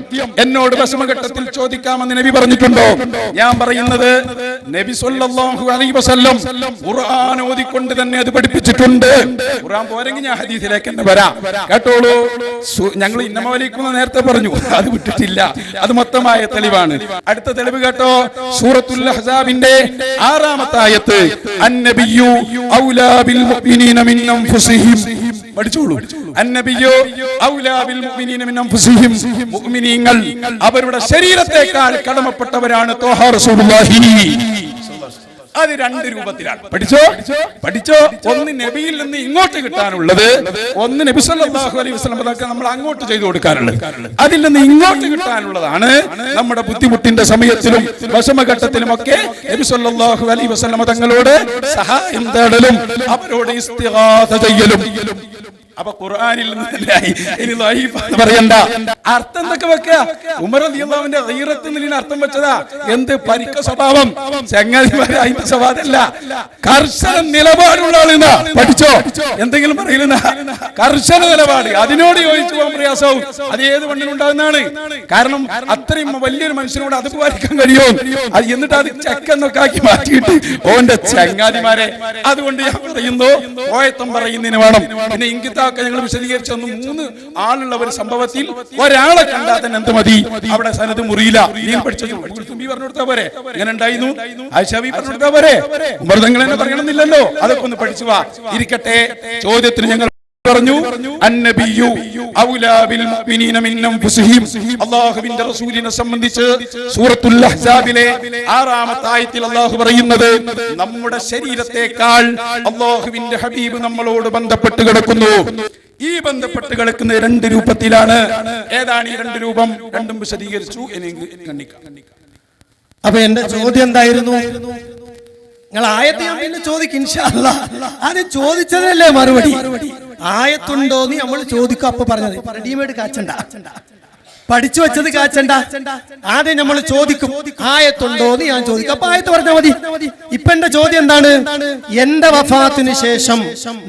എന്നോട് വിഷമഘട്ടത്തിൽ ചോദിക്കാമെന്ന് നബി പറഞ്ഞിട്ടുണ്ടോ? ഞാൻ പറയുന്നത് നബി സല്ലല്ലാഹു അലൈഹി വസല്ലം ഖുർആൻ ഓതിക്കൊണ്ട് തന്നെ അത് പഠിപ്പിച്ചിട്ടുണ്ട്. ഖുർആൻ പോരെങ്കിൽ ഞാൻ ഹദീസിലേക്ക് തന്നെ വരാം. കേട്ടോളൂ, ഞങ്ങൾ ഇന്നമവലിക്കുന്ന നേരത്തെ പറഞ്ഞു, അത് വിട്ടിട്ടില്ല. അത് മൊത്തമായ തെളിവാണ്. അടുത്ത തെളിവ് കേട്ടോ, സൂറത്തുൽ അഹ്സാബിന്റെ 6-ാമത്തെ ആയത്ത്, അന്നബിയു ഔലാ ബിൽ മുഅ്മിനീന മിൻ അൻഫുസിഹിം. പഠിച്ചോളൂ. അന്നബിയു ഔലാ ബിൽ മുഅ്മിനീന മിൻ അൻഫുസിഹിം. മുഅ്മിനീങ്ങൾ അവരുടെ ശരീരത്തേക്കാൾ കടമപ്പെട്ടവരാണ് ത്വാഹ റസൂലുള്ളാഹി. അത് 2 രൂപത്തിലാണ്. പഠിച്ചോ. ഒന്ന് നബിയിൽ നിന്ന് ഇങ്ങോട്ട് കിട്ടാനുള്ളത്, ഒന്ന് നബി സല്ലല്ലാഹു അലൈഹി വസല്ലം നമ്മൾ അങ്ങോട്ട് ചെയ്തു കൊടുക്കാനുള്ളത്. അതിൽ നിന്ന് ഇങ്ങോട്ട് കിട്ടാനുള്ളതാണ് നമ്മുടെ ബുദ്ധിമുട്ടിന്റെ സമയത്തിലും വിഷമഘട്ടത്തിലും ഒക്കെ നബി സല്ലല്ലാഹു അലൈഹി വസല്ലം തങ്ങളോട് സഹായം തേടലും അവരോട് ഇസ്തിഗാസ ചെയ്യലും. അപ്പൊ ഖുർആനിൽ ഇനി പറയണ്ട. അർത്ഥം എന്തൊക്കെ വെക്കുക? ഉമർ റളിയല്ലാഹുവിന്റെ ഗീറത്തിന് അർത്ഥം വെച്ചതാ. എന്ത് പരിക്ക സ്വഭാവം, ചങ്ങാതിമാരെ അതിന്റെ സ്വഭാവമല്ല, കർശന നിലപാടുള്ള ആളെന്നാ. പഠിച്ചോ, എന്തെങ്കിലും പറയില്ല, കർശന നിലപാട്. അതിനോട് യോജിച്ചു പോകാൻ പ്രയാസവും അത് ഏത് മണ്ണിലുണ്ടാകുന്നതാണ്. കാരണം അത്രയും വലിയൊരു മനുഷ്യനോട് അത് പാലിക്കാൻ കഴിയുമോ? അത് എന്നിട്ട് അത് ചെക്കെന്നൊക്കെ ആക്കി മാറ്റിയിട്ട് ഓന്റെ ചങ്ങാതിമാരെ. അതുകൊണ്ട് ഞാൻ പറയുന്നു, ഓയത്തം പറയുന്നതിന് വേണം. പിന്നെ ഇങ്കിത്ത ഞങ്ങൾ വിശദീകരിച്ചു തന്നു. 3 ആളുള്ള ഒരു സംഭവത്തിൽ ഒരാളെ കണ്ടാൽ തന്നെ എന്ത് മതി? അവിടെ സനത് മുറിയില്ല. നീ പഠിച്ചു പറഞ്ഞു കൊടുത്താ പോരെ? എങ്ങനെ ഉണ്ടായിരുന്നു? ആയിഷാബി പറഞ്ഞു കൊടുത്താ പോരെ? ഉമർ തങ്ങൾ തന്നെ പറയണമെന്നില്ലല്ലോ. അതൊക്കെ ഒന്ന് പഠിച്ചു വാ. ഇരിക്കട്ടെ, ചോദ്യത്തിന് ഞങ്ങൾ പറഞ്ഞു, അന്നബിയു ഔലാ ബിൽ മുഅ്മിനീന മിൻ അൻഫുസിഹിം. അല്ലാഹുവിന്റെ റസൂലിനെ സംബന്ധിച്ച് സൂറത്തുൽ അഹ്സാബിലെ 6-ാമത്തെ ആയത്തിൽ അല്ലാഹു പറയുന്നത്, നമ്മുടെ ശരീരത്തേക്കാൾ അല്ലാഹുവിന്റെ ഹബീബ് നമ്മളോട് ബന്ധപ്പെട്ട് കിടക്കുന്നു. ഈ ബന്ധപ്പെട്ട് കിടക്കുന്ന 2 രൂപത്തിലാണ്. ഏതാണ് ഈ 2 രൂപം? രണ്ടും വിശദീകരിച്ചു. അപ്പൊ എന്റെ ചോദ്യം എന്തായിരുന്നു? നിങ്ങൾ ആയത്ത് ഞാൻ പിന്നെ ചോദിക്കും ഇൻഷാ അല്ലാഹ്. അത് ചോദിച്ചതല്ലേ മറുപടി. ആയത്തുണ്ടോന്ന് നമ്മൾ ചോദിക്കും. അപ്പൊ പറഞ്ഞത് റെഡിമേഡ് കാച്ചണ്ട, പഠിച്ചു വെച്ചത് കാച്ചണ്ട. ആദ്യം നമ്മൾ ചോദിക്കും ആയത്തുണ്ടോന്ന് ഞാൻ ചോദിക്കും. അപ്പൊ ആയത്ത് പറഞ്ഞാൽ മതി. ഇപ്പൊ എന്റെ ചോദ്യം എന്താണ്? എന്റെ വഫാത്തിന് ശേഷം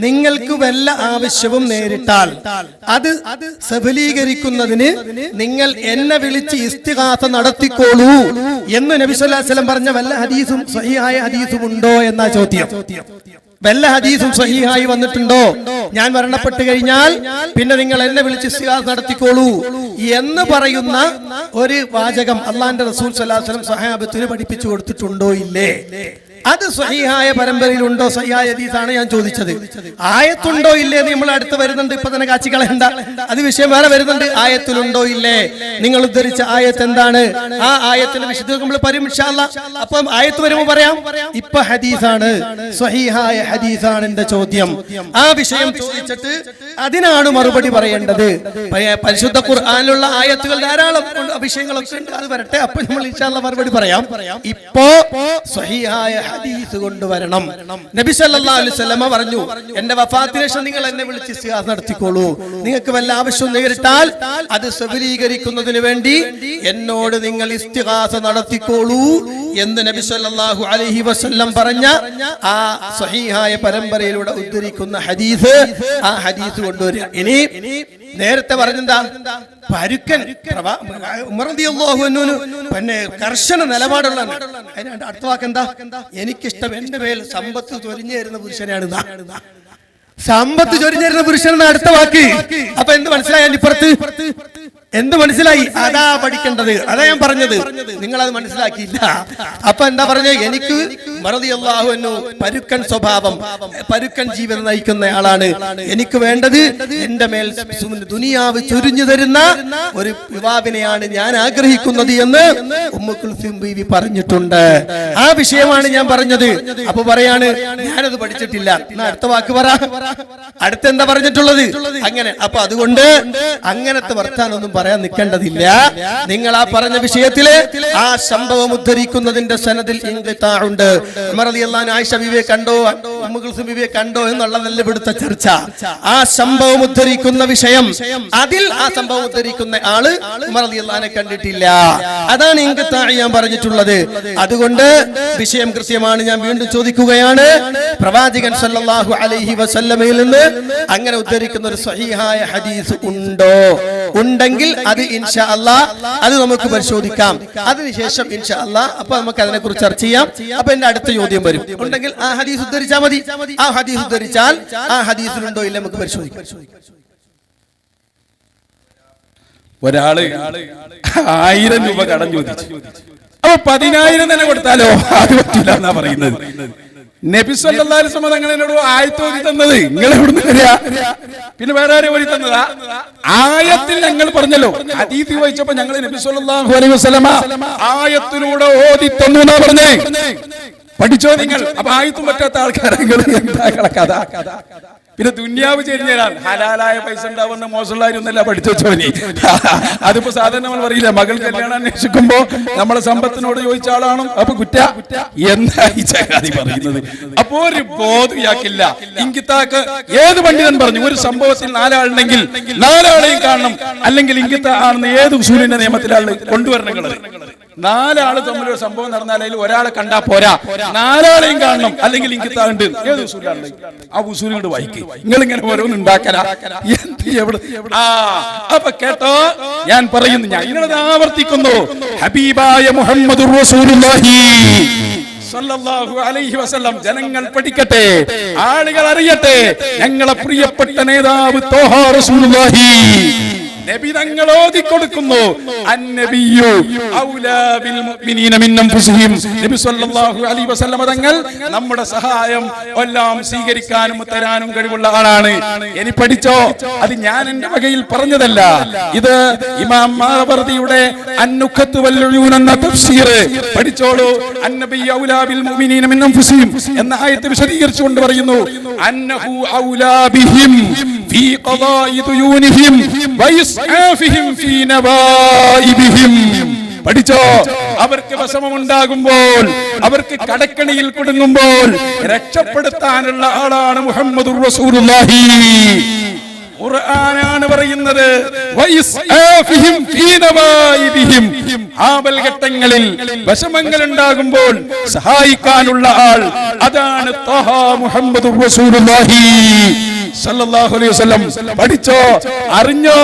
നിങ്ങൾക്ക് വല്ല ആവശ്യവും നേരിട്ടാൽ അത് സഫലീകരിക്കുന്നതിന് നിങ്ങൾ എന്നെ വിളിച്ച് ഇസ്തിഗാസ നടത്തിക്കോളൂ എന്ന് നബി സല്ലല്ലാഹു അലൈഹി വസല്ലം പറഞ്ഞ വല്ല ഹദീസും സഹീഹായ ഹദീസും ഉണ്ടോ എന്നാ ചോദ്യം. വല്ല ഹദീസും സഹീഹായി വന്നിട്ടുണ്ടോ? ഞാൻ മരണപ്പെട്ടു കഴിഞ്ഞാൽ പിന്നെ നിങ്ങൾ എന്നെ വിളിച്ച് ഇസ്തിഗാസ നടത്തിക്കോളൂ എന്ന് പറയുന്ന ഒരു വാചകം അള്ളാന്റെ റസൂൽ സ്വല്ലല്ലാഹു അലൈഹി വസല്ലം സ്വഹാബത്തിന് പഠിപ്പിച്ചു കൊടുത്തിട്ടുണ്ടോ ഇല്ലേ? അത് സഹീഹായ പരമ്പരയിലുണ്ടോ? സഹീഹായ ഹദീസാണ് ഞാൻ ചോദിച്ചത്. ആയത്തുണ്ടോ ഇല്ലേ എന്ന് നമ്മൾ അടുത്ത് വരുന്നുണ്ട്. ഇപ്പൊ തന്നെ കാച്ചിക്കളയണ്ട, അത് വിഷയം വേറെ വരുന്നുണ്ട്. ആയത്തിലുണ്ടോ ഇല്ലേ? നിങ്ങൾ ഉദ്ധരിച്ച ആയത്ത് എന്താണ്? ആ ആയത്തിന്റെ വിശദീകരണം നമ്മൾ പറയും ഇൻഷാ അല്ലാഹ്. അപ്പം ആയത്ത് വരുമ്പോൾ പറയാം. ഇപ്പൊ ഹദീസാണ്, സഹീഹായ ഹദീസാണ് എന്റെ ചോദ്യം. ആ വിഷയം ചോദിച്ചിട്ട് അതിനാണ് മറുപടി പറയേണ്ടത്. പരിശുദ്ധ ഖുർആനിലുള്ള ആയത്തുകൾ ധാരാളം വിഷയങ്ങളൊക്കെ ഉണ്ട്. അത് വരട്ടെ, അപ്പൊ നമ്മൾ ഇൻഷാ അല്ലാഹ് മറുപടി പറയാം. ഇപ്പോ സഹീഹായ ഹദീസ് കൊണ്ടുവരണം. നബി സല്ലല്ലാഹു അലൈഹി വസല്ലം പറഞ്ഞു, എന്റെ വഫാത്തിന് ശേഷം നിങ്ങൾ എന്നെ വിളിച്ച് ഇസ്തിഗാസ നടത്തിക്കോളൂ. നിങ്ങൾക്ക് വല്ല ആവശ്യവും നേരിട്ടാൽ അത് സഫലീകരിക്കുന്നതിന് വേണ്ടി എന്നോട് നിങ്ങൾ ഇസ്തിഗാസ നടത്തിക്കോളൂ എന്ന് നബി സല്ലല്ലാഹു അലൈഹി വസല്ലം പറഞ്ഞ ആ സ്വഹീഹായ പരമ്പരയിലൂടെ ഉദ്ധരിക്കുന്ന ഹദീസ്, ആ ഹദീസ് കൊണ്ടുവരിക. ഇനി നേരത്തെ പറഞ്ഞെന്താ? പരുക്കൻ ഉമർ റളിയല്ലാഹു അൻഹു പിന്നെ കർശന നിലപാടുള്ള. അതിന്റെ അടുത്ത വാക്കെന്താ? എനിക്കിഷ്ടം എന്റെ മേൽ സമ്പത്ത് ചൊരിഞ്ഞു തരുന്ന പുരുഷനാണ്. സമ്പത്ത് ചൊരിഞ്ഞു തരുന്ന പുരുഷൻ അടുത്ത വാക്ക്. അപ്പൊ എന്ത് മനസ്സിലായാൽ ഇപ്പുറത്ത് എന്ത് മനസ്സിലായി? അതാ പഠിക്കേണ്ടത്. അതാ ഞാൻ പറഞ്ഞത്. നിങ്ങൾ അത് മനസ്സിലാക്കിയില്ല. അപ്പൊ എന്താ പറഞ്ഞത്? എനിക്ക് റളിയല്ലാഹു അൻഹു പരുക്കൻ സ്വഭാവം, പരുക്കൻ ജീവിതം നയിക്കുന്ന ആളാണ്. എനിക്ക് വേണ്ടത് എന്റെ മേൽ ദുനിയാവ് ചൊരിഞ്ഞു തരുന്ന ഒരു യുവാവിനെയാണ് ഞാൻ ആഗ്രഹിക്കുന്നത് എന്ന് ഉമ്മു കുൽസൂം ബീവി പറഞ്ഞിട്ടുണ്ട്. ആ വിഷയമാണ് ഞാൻ പറഞ്ഞത്. അപ്പൊ പറയാണ് ഞാനത് പഠിച്ചിട്ടില്ല. അടുത്ത വാക്ക് പറ. അടുത്തെന്താ പറഞ്ഞിട്ടുള്ളത്? അങ്ങനെ. അപ്പൊ അതുകൊണ്ട് അങ്ങനത്തെ വർത്താനൊന്നും പറയാൻ നിൽക്കേണ്ടതില്ല. നിങ്ങൾ ആ പറഞ്ഞ വിഷയത്തില് ആ സംഭവം ഉദ്ധരിക്കുന്നതിന്റെ സനദിൽ ഇൻഖിതാഉണ്ട്. ഉമർ റളിയല്ലാഹു അൻഹു ആയിഷ ബീവിയെ കണ്ടോ? ഉമ്മു കുൽസും ബീവിയെ കണ്ടോ എന്നുള്ളതല്ല ഇവിടുത്തെ ചർച്ച. ആ സംഭവം ഉദ്ധരിക്കുന്ന വിഷയം, അതിൽ ആ സംഭവം ഉദ്ധരിക്കുന്ന ആള് ഉമർ റളിയല്ലാഹു അൻഹു കണ്ടിട്ടില്ല. അതാണ് ഇൻഖിതാഇ ഞാൻ പറഞ്ഞിട്ടുള്ളത്. അതുകൊണ്ട് വിഷയം കൃത്യമാണ്. ഞാൻ വീണ്ടും ചോദിക്കുകയാണ്, പ്രവാചകൻ സല്ലല്ലാഹു അലൈഹി വസല്ലമയിൽ നിന്ന് അങ്ങനെ ഉദ്ധരിക്കുന്ന ഒരു സ്വഹീഹായ ഹദീസ് ഉണ്ടോ? ഉണ്ടെങ്കിൽ അത് ഇൻഷാ അല്ലാഹ് അത് നമുക്ക് പരിശോധിക്കാം. അതിനുശേഷം ഇൻഷാ അല്ലാഹ് അപ്പൊ നമുക്ക് അതിനെ കുറിച്ച് ചർച്ച ചെയ്യാം. അപ്പൊ എന്റെ അടുത്ത ചോദ്യം വരും, ഉണ്ടെങ്കിൽ ആ ഹദീസ് ഉദ്ധരിച്ചാൽ മതി. ആ ഹദീസ് ഉദ്ധരിച്ചാൽ ആ ഹദീസിലുണ്ടോ ഇല്ല നമുക്ക് പരിശോധിക്കാം. ഒരാള് 1000 രൂപ കടം ചോദിച്ചു. അപ്പൊ 10,000 തന്നെ കൊടുത്താലോ? അത് പറ്റില്ല എന്നാ പറയുന്നത്. നബി സല്ലല്ലാഹു അലൈഹി വസല്ലം തങ്ങൾ എന്നോട് ആയത്ത് ഓതി തന്നത് നിങ്ങൾ എവിടുന്ന് വരിക? പിന്നെ വേറെ ആരും ഓതി തന്നതാ? ആയത്തിൽ ഞങ്ങൾ പറഞ്ഞല്ലോ, ഹദീസ് വായിച്ചപ്പോ ഞങ്ങൾ നബി സല്ലല്ലാഹു അലൈഹി വസല്ലം ആയത്തിലൂടെ ഓതി തന്നു എന്നാ പറഞ്ഞേ. പഠിച്ചോ നിങ്ങൾ. അപ്പൊ ആയത്തും പറ്റാത്ത ആൾക്കാരെങ്കിൽ എന്താ കഥ? പിന്നെ ദുന്യാവ് ചെരിഞ്ഞാൽ ഹലാലായ പൈസ ഉണ്ടാവുന്ന മോശമുള്ളവരൊന്നല്ല പഠിച്ചു വെച്ചോനി. അതിപ്പോ സാധാരണ നമ്മൾ പറയില്ല, മകൾ കല്യാണം അന്വേഷിക്കുമ്പോ നമ്മളെ സമ്പത്തിനോട് ചോദിച്ച ആളാണോ അപ്പൊ കുറ്റ എന്താ ഈ ചങ്ങാതി പറയുന്നത്? അപ്പോ ഒരു ബോധയാക്കില്ല. ഇങ്കിത്താക്ക് ഏത് പണ്ഡിതൻ പറഞ്ഞു ഒരു സംഭവത്തിൽ 4 ആളുണ്ടെങ്കിൽ 4 ആളെയും കാണണം, അല്ലെങ്കിൽ ഇങ്കിത്ത ആണെന്ന് ഏത് ഉസൂലിന്റെ നിയമത്തിലാണ് കൊണ്ടുവരണം? 4 ആള് തമ്മിലൊരു സംഭവം നടന്നാൽ അതിൽ ഒരാളെ കണ്ടാ പോരാ, 4 ആളെയും കാണണം, അല്ലെങ്കിൽ ഇങ്കിത്താണ്ട്. ഏത് ഉസൂലാണ്? ആ ഉസൂലിനോട് വായിക്കും. നിങ്ങൾ ഇങ്ങനെ ഓരോന്ന് ഉണ്ടാക്കല. അപ്പൊ കേട്ടോ, ഞാൻ പറയുന്നു, ഞാൻ ഇതിനത് ആവർത്തിക്കുന്നു. ഹബീബായ മുഹമ്മദുർ റസൂലുള്ളാഹി സല്ലല്ലാഹു അലൈഹി വസല്ലം ജനങ്ങൾ പഠിക്കട്ടെ, ആളുകൾ അറിയട്ടെ, ഞങ്ങളെ പ്രിയപ്പെട്ട നേതാവ് ത്വഹ റസൂലുള്ളാഹി നബി തങ്ങൾ ഓതി കൊടുക്കുന്നു, അന്നബിയു ഔലാ ബിൽ മുഅ്മിനീന മിൻ അൻഫുസിഹിം. നബി സല്ലല്ലാഹു അലൈഹി വസല്ലം തങ്ങൾ നമ്മുടെ സഹായം എല്ലാം സ്വീകരിക്കാനും തരാനും കഴിവുള്ള ആളാണ്. ഇനി പഠിച്ചോ, അത് ഞാൻ എന്റെ വകയിൽ പറഞ്ഞതല്ല. ഇത് ഇമാം മാവർദിയുടെ അന്നുഖത്ത് വൽ ഉയൂൻ എന്ന തഫ്സീർ പഠിച്ചോളൂ. അന്നബിയു ഔലാ ബിൽ മുഅ്മിനീന മിൻ അൻഫുസിഹിം എന്ന ആയത്ത് വിശദീകരിച്ചുകൊണ്ട് പറയുന്നു, അന്നഹു ഔലാ ബിഹിം ഫീ ഖദാഇ ദുയൂനിഹിം വയസ്ആഫിഹിം ഫീ നവാഇബിഹിം. പഠിച്ചോ, അവർക്ക് വിഷമമുണ്ടാകുമ്പോൾ, അവർക്ക് കടക്കണിയിൽ കുടുങ്ങുമ്പോൾ രക്ഷപ്പെടുത്താനുള്ള ആളാണ് മുഹമ്മദുർ റസൂലുള്ളാഹി. ഖുർആനാണ് പറയുന്നത്, വയസ്ആഫിഹിം ഫീ നവാഇബിഹിം. ആപൽഘട്ടങ്ങളിൽ വിഷമങ്ങൾ ഉണ്ടാകുമ്പോൾ സഹായിക്കാനുള്ള ആൾ, അതാണ് ത്വഹ മുഹമ്മദുർ റസൂലുള്ളാഹി സല്ലല്ലാഹു അലൈഹി വസല്ലം. പഠിച്ചോ, അറിഞ്ഞോ,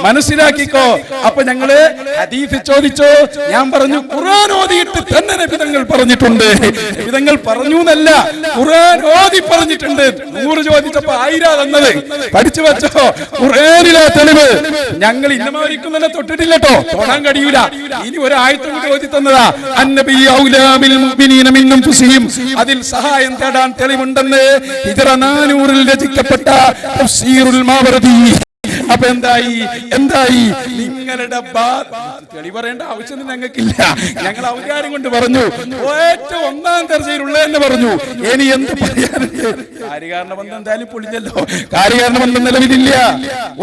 മനസ്സിലാക്കിക്കോ. അപ്പൊ ഞങ്ങള് ഹദീസ് ചോദിച്ചോ, ഞാൻ പറഞ്ഞു ഖുർആൻ ഓതിയിട്ട് തന്നെ നബി തങ്ങൾ പറഞ്ഞിട്ടുണ്ട്. നബി തങ്ങൾ പറഞ്ഞു എന്നല്ല, ഖുർആൻ ഓതി പറഞ്ഞിട്ടുണ്ട്. 100 ചോദിച്ചപ്പോ 1000 തന്നത്. പഠിച്ചു വെച്ചോ, ഖുർആനിലെ തെളിവ്. ഞങ്ങൾ ഇന്നമാരിക്കുന്നല്ല തൊട്ടിട്ടില്ലട്ടോ, തൊടാൻ കഴിയൂല. ഇനി ഒരു ആയത്തും കൂടി ഓതി തന്നതാ, അന്നബിയു ഔലാ ബിൽ മുഅ്മിനീന മിൻ അൻഫുസിഹിം. അതിൽ സഹായം തേടാൻ തെളിവുണ്ടെന്ന് ഹിജ്റ 400 രചിക്കപ്പെട്ട തഫ്സീറുൽ മാവർദി. അപ്പൊ എന്തായി നിങ്ങളുടെ തെളി പറയേണ്ട ആവശ്യം ഞങ്ങൾക്കില്ല. ഞങ്ങൾ ഔദാര്യം കൊണ്ട് പറഞ്ഞു, ഏറ്റവും 1ാം ദർജയിലുള്ള എന്ന് പറഞ്ഞു. ഇനി എന്ത് പറയാനുണ്ട്? കാര്യകാരണ ബന്ധം എന്തായാലും പൊളിഞ്ഞല്ലോ. കാര്യകാരണ ബന്ധം നിലവിലില്ല.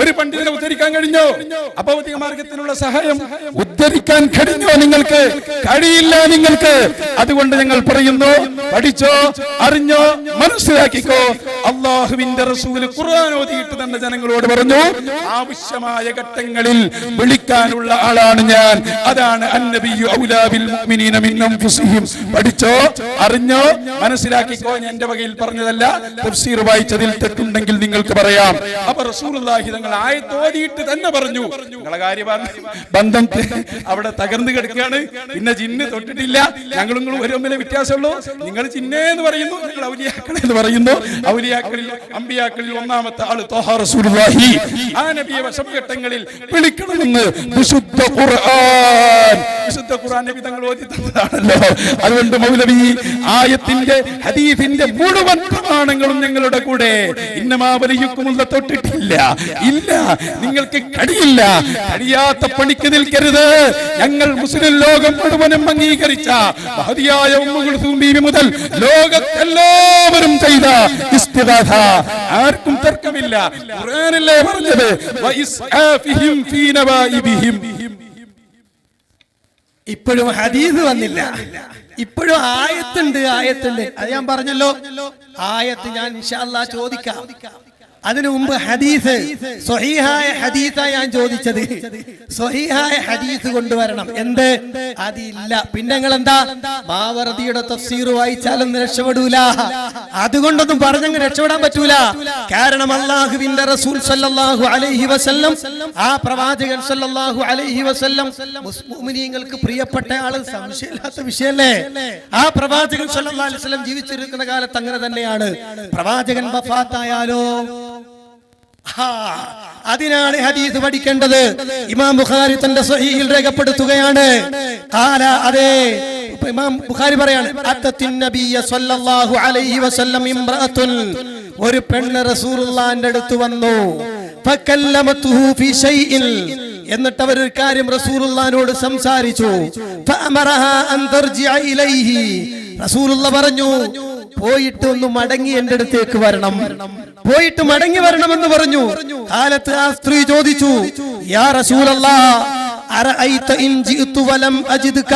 ഒരു പണ്ഡിതനെ ഉദ്ധരിക്കാൻ കഴിഞ്ഞോ? അഭൗതിക മാർഗത്തിലുള്ള സഹായം ഉദ്ധരിക്കാൻ കഴിഞ്ഞോ? നിങ്ങൾക്ക് കഴിയില്ല. നിങ്ങൾക്ക് അതുകൊണ്ട് ഞങ്ങൾ പറയുന്നു, പഠിച്ചോ, അറിഞ്ഞോ, മനസ്സിലാക്കിക്കോ. അല്ലാഹുവിന്റെ റസൂൽ ഖുർആൻ ഓതിയിട്ട് തന്നെ ജനങ്ങളോട് പറഞ്ഞു, ആവശ്യമായ ഘട്ടങ്ങളിൽ വിളിക്കാനുള്ള ആളാണ് ഞാൻ. അതാണ് അന്നബിയു ഔലാ ബിൽ മുഅ്മിനീന മിൻ അൻഫുസിഹിം. പഠിച്ചോ, അറിഞ്ഞോ, മനസ്സിലാക്കിക്കോ. ഞാൻ എന്റെ വകയിൽ പറഞ്ഞതല്ല, തഫ്സീർ വായിച്ചതിൽ തെറ്റുണ്ടെങ്കിൽ നിങ്ങൾക്ക് പറയാം. അപ്പൊ റസൂലുള്ളാഹി തങ്ങൾ ആയത്ത് ഓതിയിട്ട് തന്നെ പറഞ്ഞു, നിങ്ങളെ കാര്യം ബന്ധം അവിടെ തകർന്നു കിടക്കുകയാണ്. പിന്നെ ജിന്ന് തൊട്ടിട്ടില്ല. ഞങ്ങളും ഒരു തമ്മിലെ വ്യത്യാസമുള്ളൂ. നിങ്ങൾ ജിന്നേന്ന് പറയുന്നു, നിങ്ങൾ ഔലിയാക്കൾ എന്ന് പറയുന്നു. ഔലിയാക്കളിൽ അമ്പിയാക്കളിൽ 1ാമത്തെ ആള് ത്വഹ റസൂലുള്ളാഹി. ആ നബിയെ വശഘട്ടങ്ങളിൽ വിളിക്കണമെന്ന് വിശുദ്ധ ഖുർആൻ നബി തങ്ങൾ ഓതി തന്നതാണല്ലോ. അതുകൊണ്ട് മൗലവി ആയത്തിന്റെ ഹദീസിന്റെ മുഴുവൻ പ്രമാണങ്ങളും ഞങ്ങളുടെ കൂടെ. ഇന്നമാ വലിയുക്കുമുള്ള തൊട്ടിട്ടില്ല. ഇല്ല, നിങ്ങൾക്ക് കഴിയില്ല. കഴിയാത്ത പണിക്ക് നിൽക്കരുത്. ഞങ്ങൾ മുസ്ലിം ലോകം മുഴുവനും അംഗീകരിച്ച മഹദിയായ ഉമ്മു കുൽസൂം ബീവി മുതൽ ലോകത്തെല്ലാവരും ചെയ്ത ഇസ്തിഗാഥ ആർക്കും തർക്കമില്ല. ഖുർആനിലെ പറഞ്ഞത് വഇസ്ആഫിഹിം ഫീ നവാഇബിഹിം. ഇപ്പോഴും ഹദീസ് വന്നില്ല. ഇപ്പോഴും ആയത്തുണ്ട് അത് ഞാൻ പറഞ്ഞല്ലോ. ആയത്ത് ഞാൻ ഇൻഷാ അല്ലാഹ് ചോദിക്കാം. അതിനു മുമ്പ് ഹദീസ്, സ്വഹീഹായ ഹദീസാ ഞാൻ ചോദിച്ചത്. സ്വഹീഹായ ഹദീസ് കൊണ്ടുവരണം. എന്ത് അതില്ല. പിന്നെ നിങ്ങൾ എന്താ മാവറദിയുടെ തഫ്സീർ വായിച്ചാലൊന്നും രക്ഷപ്പെടൂല. അതുകൊണ്ടൊന്നും പറഞ്ഞങ്ങ് രക്ഷപ്പെടാൻ പറ്റൂല. കാരണം അല്ലാഹുവിന്റെ റസൂൽ സല്ലല്ലാഹു അലൈഹി വസല്ലം, ആ പ്രവാചകൻ സല്ലല്ലാഹു അലൈഹി വസല്ലം മുഅ്മിനീങ്ങൾക്ക് പ്രിയപ്പെട്ട ആള്, സംശയമില്ലാത്ത വിഷയല്ലേ. ആ പ്രവാചകൻ സല്ലല്ലാഹു അലൈഹി വസല്ലം ജീവിച്ചിരിക്കുന്ന കാലത്ത് അങ്ങനെ തന്നെയാണ്. പ്രവാചകൻ വഫാത്തായാലോ അതിനാണ് ഹദീസ് പഠിക്കേണ്ടത്. ഇമാം ബുഖാരി തന്റെ സ്വഹീഹിൽ രേഖപ്പെടുത്തുകയാണ്. അതെ, ഇമാം ബുഖാരി പറയാണ്, അത്തത്തിൻ നബിയ സ്വല്ലല്ലാഹു അലൈഹി വസല്ലം ഇംറഅത്തുൻ, ഒരു പെണ്ണ് റസൂലുള്ളാഹിന്റെ അടുത്ത് വന്നു. ഫകല്ലമതുഹു ഫീ ഷൈഇൻ, എന്നിട്ട് അവർ ഒരു കാര്യം റസൂലുള്ളാഹിനോട് സംസാരിച്ചു. ഫഅമറഹാ അൻ തർജിഅ ഇലൈഹി, റസൂലുള്ളാഹി പറഞ്ഞു പോയിട്ട് ഒന്ന് മടങ്ങി എന്റെ അടുത്തേക്ക് വരണം, പോയിട്ട് മടങ്ങി വരണമെന്ന് പറഞ്ഞു. കാലത്ത് ആ സ്ത്രീ ചോദിച്ചു, യാ റസൂലല്ലാഹ് അറഅയ്ത ഇൻ ജിഅതു വലം അജിദ്ക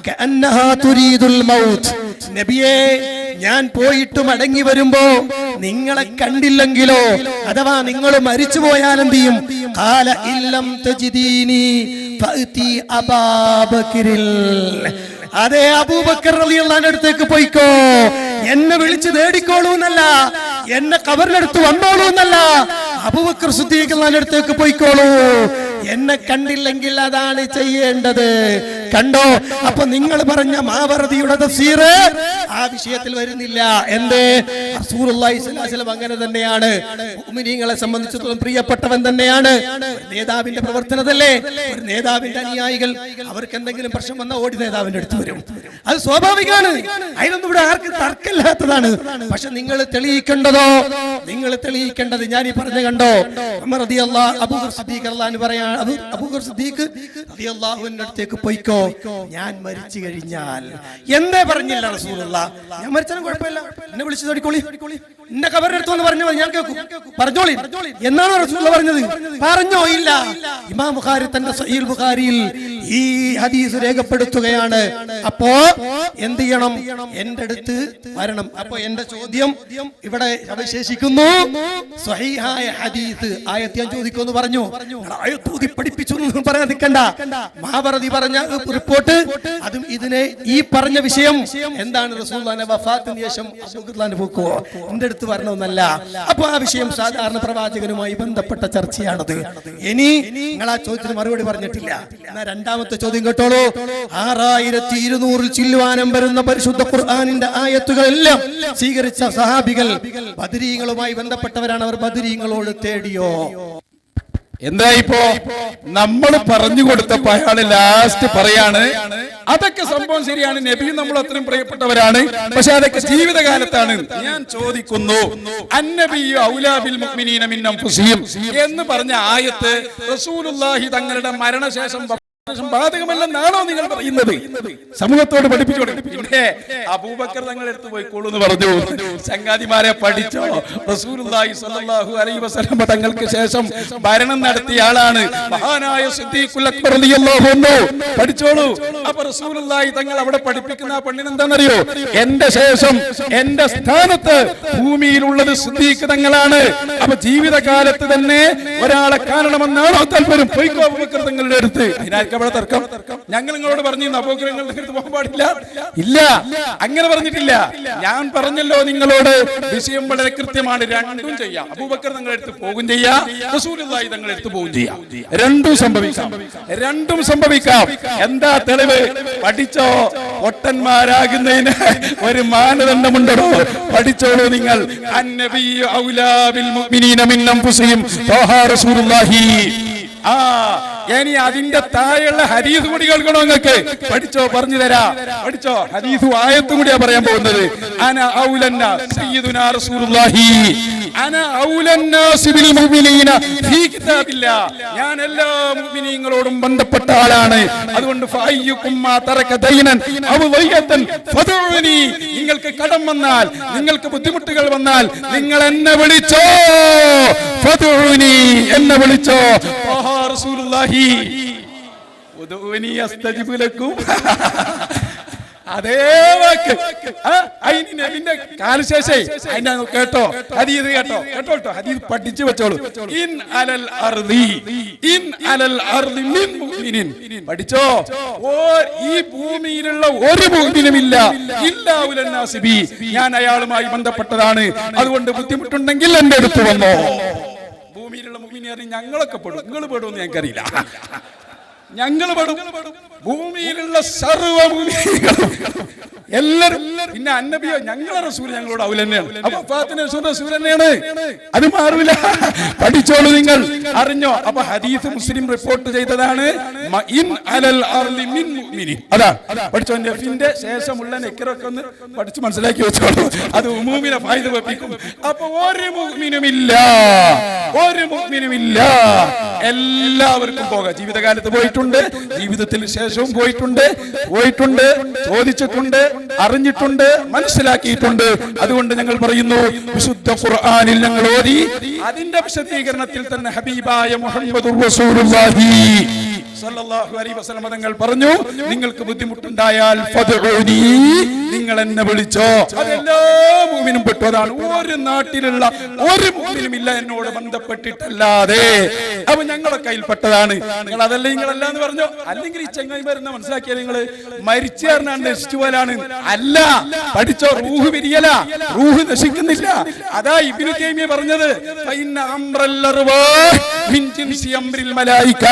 കഅന്നഹാ തുരീദുൽ മൗത്ത്, നബിയേ ഞാൻ പോയിട്ട് മടങ്ങി വരുമ്പോ നിങ്ങളെ കണ്ടില്ലെങ്കിലോ, അഥവാ നിങ്ങൾ മരിച്ചു പോയാൽ എന്ത് ചെയ്യും? ഖാല ഇല്ലം തജിദീനി ഫഅതി അബൂബക്കറിൽ, അതെ അബൂബക്കർ റളിയല്ലാഹു അൻഹു അടുത്തേക്ക് പോയിക്കോ, എന്നെ വിളിച്ച് നേടിക്കോളൂ എന്നല്ല, എന്നെ ഖബറിനടുത്ത് വന്നോളൂ എന്നല്ല, അബൂബക്കർ സിദ്ദീഖ് റളിയല്ലാഹു അൻഹു അടുത്തേക്ക് പോയിക്കോളൂ. എന്നെ കണ്ടില്ലെങ്കിൽ അതാണ് ചെയ്യേണ്ടത്. കണ്ടോ? അപ്പൊ നിങ്ങൾ പറഞ്ഞ മാവറദിയുടെ തഫ്സീർ ആ വിഷയത്തിൽ വരുന്നില്ല. എന്തേ? റസൂലുള്ളാഹി സ്വല്ലല്ലാഹു അലൈഹി വസല്ലം അങ്ങനെ തന്നെയാണ്. മുഅ്മിനീങ്ങളെ സംബന്ധിച്ചിടത്തോളം പ്രിയപ്പെട്ടവൻ തന്നെയാണ്. നേതാവിന്റെ പ്രവർത്തനതല്ലേ. ഒരു നേതാവിന്റെ അനുയായികൾ അവർക്ക് എന്തെങ്കിലും പ്രശ്നം വന്നാൽ ഓടി നേതാവിന്റെ അടുത്ത് വരും. അത് സ്വാഭാവികമാണ്. അതിനൊന്നും ഇവിടെ ആർക്കും തർക്കമില്ലാത്തതാണ്. പക്ഷെ നിങ്ങൾ തെളിയിക്കേണ്ടതോ, നിങ്ങൾ തെളിയിക്കേണ്ടത് ഞാൻ ഈ പറഞ്ഞു. കണ്ടോ? ഉമർ റളിയല്ലാഹു അബൂബക്കർ സിദ്ദീഖ് റളിയല്ലാഹു അൻഹു പറയാ, അബൂബക്കർ സിദ്ദീഖ് റളിയല്ലാഹു അൻഹു അടുത്തേക്ക് പോയിക്കോ, ഞാൻ മരിച്ചു കഴിഞ്ഞാൽ. എന്തേ പറഞ്ഞില്ല റസൂലുള്ളാഹ്? ഞാൻ മരിച്ചാലും കുഴപ്പമില്ല, എന്നെ വിളിച്ചു തോടിക്കോളി, എന്നെ ഖബറിനടുത്ത് വന്ന് പറഞ്ഞോ, ഞാൻ കേൾക്കും, പറഞ്ഞോളി എന്നാണോ റസൂലുള്ളാഹ് പറഞ്ഞത്? പറഞ്ഞോ? ഇല്ല. ഇമാം ബുഖാരി തന്റെ സഹീഹ് ബുഖാരിയിൽ ഈ ഹദീസ് രേഖപ്പെടുത്തുകയാണ്. അപ്പോ എന്ത് ചെയ്യണം? എന്റെ അടുത്ത് വരണം. അപ്പൊ എന്റെ ചോദ്യം ഇവിടെ അവശേഷിക്കുന്നു. സ്വഹീഹായ ഹദീസ് ആയത്ത് ഞാൻ ചോദിക്കുമെന്ന് പറഞ്ഞു, ആയത്തൂതി പഠിപ്പിച്ചു എന്ന് പറയാൻ നിൽക്കണ്ട. മാവറദി പറഞ്ഞ റിപ്പോർട്ട്, അതും ഇതിനെ ഈ പറഞ്ഞ വിഷയം എന്താണ്? റസൂലുള്ളാഹിന്റെ വഫാത്തിന് ശേഷം അബൂബക്കർ പോക്കോ എന്റെ അടുത്ത് വരണമെന്നല്ല. അപ്പൊ ആ വിഷയം സാധാരണ പ്രവാചകനുമായി ബന്ധപ്പെട്ട ചർച്ചയാണത്. ഇനി നിങ്ങൾ ആ ചോദ്യത്തിന് മറുപടി പറഞ്ഞിട്ടില്ല. എന്നാ രണ്ടാമത്തെ ചോദ്യം കേട്ടോളൂ. 6200 ചില്ലുവാനം വരുന്ന പരിശുദ്ധ ഖുർആനിന്റെ ആയത്തുകളെല്ലാം സ്വീകരിച്ച സഹാബികൾ ബദരീങ്ങളുമായി ബന്ധപ്പെട്ടവരാണ്. അവർ ബദരീങ്ങളോട് തേടിയോ? എന്തായിപ്പോ നമ്മൾ പറഞ്ഞു കൊടുത്തപ്പോ അയാള് ലാസ്റ്റ് പറയാണ്, അതൊക്കെ സംഭവം ശരിയാണ്, നബിയും നമ്മൾ അത്രയും പ്രിയപ്പെട്ടവരാണ്, പക്ഷെ അതൊക്കെ ജീവിതകാലത്താണ്. ഞാൻ ചോദിക്കുന്നു, അന്നബിയ്യു ഔലാ ബിൽ മുഅ്മിനീന മിൻ അൻഫുസിഹിം എന്ന് പറഞ്ഞ ആയത്ത് റസൂലുള്ളാഹി തങ്ങളുടെ മരണശേഷം ബാധകമല്ലെന്നാണോ നിങ്ങൾ പറയുന്നത്? സമൂഹത്തോട് പഠിപ്പിച്ചു. പിന്നെ അബൂബക്കർ തങ്ങളുടെ അടുത്ത് പോയിക്കോളൂ എന്ന് പറഞ്ഞു. ചങ്ങാതിമാരെ പഠിച്ചോ? റസൂലുള്ളാഹി സ്വല്ലല്ലാഹു അലൈഹി വസല്ലം തങ്ങൾക്ക് ശേഷം ഭരണം നടത്തിയ ആളാണ് മഹാനായ സിദ്ദീഖുൽ അക്ബർ റളിയല്ലാഹു അൻഹു. പഠിച്ചോളൂ. അപ്പൊ റസൂലുള്ളാഹി തങ്ങൾ അവിടെ പഠിപ്പിക്കുന്ന ആ പെണ്ണിന് എന്താണെന്നറിയോ? എന്റെ ശേഷം എന്റെ സ്ഥാനത്ത് ഭൂമിയിലുള്ളത് സിദ്ദീഖ് തങ്ങളാണ്. അപ്പൊ ജീവിതകാലത്ത് തന്നെ ഒരാളെ കാണണമെന്നാണോ താല്പര്യം? പോയിക്കോ അബൂബക്കർ തങ്ങളുടെ അടുത്ത്. അതിനായിരിക്കും അവിടെ തർക്കം. ഞങ്ങൾ നിങ്ങളോട് പറഞ്ഞു അബൂബക്കർ തങ്ങളുടെ അടുത്ത് പോകാൻ പാടില്ല. ഇല്ല, അങ്ങനെ പറഞ്ഞിട്ടില്ല. ഞാൻ പറഞ്ഞല്ലോ നിങ്ങളോട്, വിഷയം വളരെ കൃത്യമാണ്. രണ്ടും ചെയ്യാം. അബൂബക്കർ തങ്ങളുടെ അടുത്ത് പോകും ചെയ്യാം, റസൂലുള്ളാഹി തങ്ങളുടെ അടുത്ത് പോകും ചെയ്യാം. രണ്ടും സംഭവിക്കാം, രണ്ടും സംഭവിക്കാം. എന്താ തെളിവ്? പഠിച്ചോ? ഒട്ടന്മാരാകുന്നതിന് ഒരു മാനദണ്ഡമുണ്ടോ? പഠിച്ചോളൂ നിങ്ങൾ. അന്നബിയ്യു ഔലാ ബിൽ മുഅ്മിനീന മിൻ അൻഫുസിഹിം ത്വാഹ റസൂലുള്ളാഹി. ഇനി അതിന്റെ താഴെയുള്ള ഹദീസ് കൂടി കേൾക്കണോ നിങ്ങൾക്ക്? പഠിച്ചോ, പറഞ്ഞു തരാ. പഠിച്ചോ? ഹദീസും ആയത്തും കൂടിയാ പറയാൻ പോകുന്നത്. അന ഔലന്ന സയ്യിദുനാ റസൂലുള്ളാഹി അന ഔലന്നാസി ബിൽ മുഅ്മിനീന ഫീ കിതാബില്ലാഹ്. ഞാൻ എല്ലാ മുഅ്മിനീങ്ങളോടും ബന്ധപ്പെട്ട ആളാണ്. അതുകൊണ്ട് ഫഅയ്യുകും മാ തറക ദൈനൻ ഔ വയ്യതൻ ഫദഉനി. നിങ്ങൾക്ക് കടം വന്നാൽ, നിങ്ങൾക്ക് ബുദ്ധിമുട്ടുകൾ വന്നാൽ നിങ്ങൾ എന്നെ വിളിച്ചോ. ഫദഉനി, എന്നെ വിളിച്ചോ. റസൂലുള്ളാഹി ഉദുനി അസ്തജിബ് ലക്കും. അതേ വാക്ക് അതിന് നബിന്റെ കാലശേഷേ അതിന്റെ കേട്ടോ ഹദീസ് കേട്ടോ ഹദീസ് പഠിച്ചു വെച്ചോളൂ. ഇൻ അലൽ അർദി മിൻ മുഅ്മിനിൻ പഠിച്ചോ. ഈ ഭൂമിയിലുള്ള ഒരു മുഅ്മിനുമില്ല ഇല്ലാ ഉലൻ നാസിബി, ഞാൻ അയാളുമായി ബന്ധപ്പെട്ടതാണ്, അതുകൊണ്ട് ബുദ്ധിമുട്ടുണ്ടെങ്കിൽ എന്റെ അടുത്ത് വന്നോ. ഭൂമിയിലുള്ള മുഅ്മിനെ ഞങ്ങളൊക്കെ പെടും, നിങ്ങൾ പെടുമെന്ന് ഞങ്ങൾക്കറിയില്ല. ഞങ്ങൾ പെടും, ഭൂമിയിലുള്ള സർവ്വ മുഅ്മിനീങ്ങളും എല്ലാരും. പിന്നെ അന്നബിയോ ഞങ്ങളെ റസൂൽ ഞങ്ങളോട് ഔൽ തന്നെയാണ്. അപ്പൊ ഫാത്തിന റസൂൽ തന്നെയാണ്, അത് മാറൂല. പഠിച്ചോളൂ, നിങ്ങൾ അറിഞ്ഞോ. അപ്പൊ ഹദീസ് മുസ്ലിം റിപ്പോർട്ട് ചെയ്തതാണ്. ഇൻ അലൽ അർളി മിൻ മുഅ്മിനിൻ. അതാ പഠിച്ചോ. നഫിന്റെ ശേഷമുള്ള നെക്കറൊക്കെ ഒന്ന് പഠിച്ചു മനസ്സിലാക്കി വെച്ചോളൂ, അത് ഉമൂമിനെ ഫായിദ വെപ്പിക്കും. അപ്പൊ ഒരു മുഅ്മിനുമില്ല, എല്ലാവർക്കും പോകാം. ജീവിതകാലത്ത് പോയിട്ടുണ്ട്, ജീവിതത്തിന് ശേഷവും പോയിട്ടുണ്ട്, ചോദിച്ചിട്ടുണ്ട്, അറിഞ്ഞിട്ടുണ്ട്, മനസ്സിലാക്കിയിട്ടുണ്ട്. അതുകൊണ്ട് ഞങ്ങൾ പറയുന്നു, വിശുദ്ധ ഖുർആനിൽ ഞങ്ങൾ ഓതി അതിന്റെ വിശദീകരണത്തിൽ തന്നെ ഹബീബായ മുഹമ്മദുർ റസൂലുള്ളാഹി സല്ലല്ലാഹു അലൈഹി വസല്ലം തങ്ങൾ പറഞ്ഞു, നിങ്ങൾക്ക് ബുദ്ധിമുട്ടുണ്ടായാൽ ഫദ്ഉനി, നിങ്ങൾ എന്നെ വിളിച്ചോ. അതെല്ലാ മുഅ്മിനും പെട്ടു. അതാണ് ഒരു നാട്ടിലുള്ള ഒരു മുഅ്മിനും ഇല്ല എന്നോട് ബന്ധപ്പെട്ടിട്ടല്ലാതെ. അപ്പൊ ഞങ്ങളൊക്കെ കയ്യിൽപ്പെട്ടതാണ്. നിങ്ങൾ അതല്ല നിങ്ങളല്ല എന്ന് പറഞ്ഞോ. അല്ലെങ്കിൽ ഈ ചങ്ങായി വരുന്ന മനസ്സിലാക്കിയാൽ നിങ്ങൾ മരിച്ചു കാരനാണ്, നശിച്ചു പോലാണ്. അല്ല, പഠിച്ചോ. റൂഹ് വിരിയല, റൂഹ് നശിക്കുന്നില്ല. അതാ ഇബ്നു തൈമിയ പറഞ്ഞത്, ഫഇന്ന അംറൽ അർവാഹ് മിൻ ജിൻസി അംറിൽ മലായിക,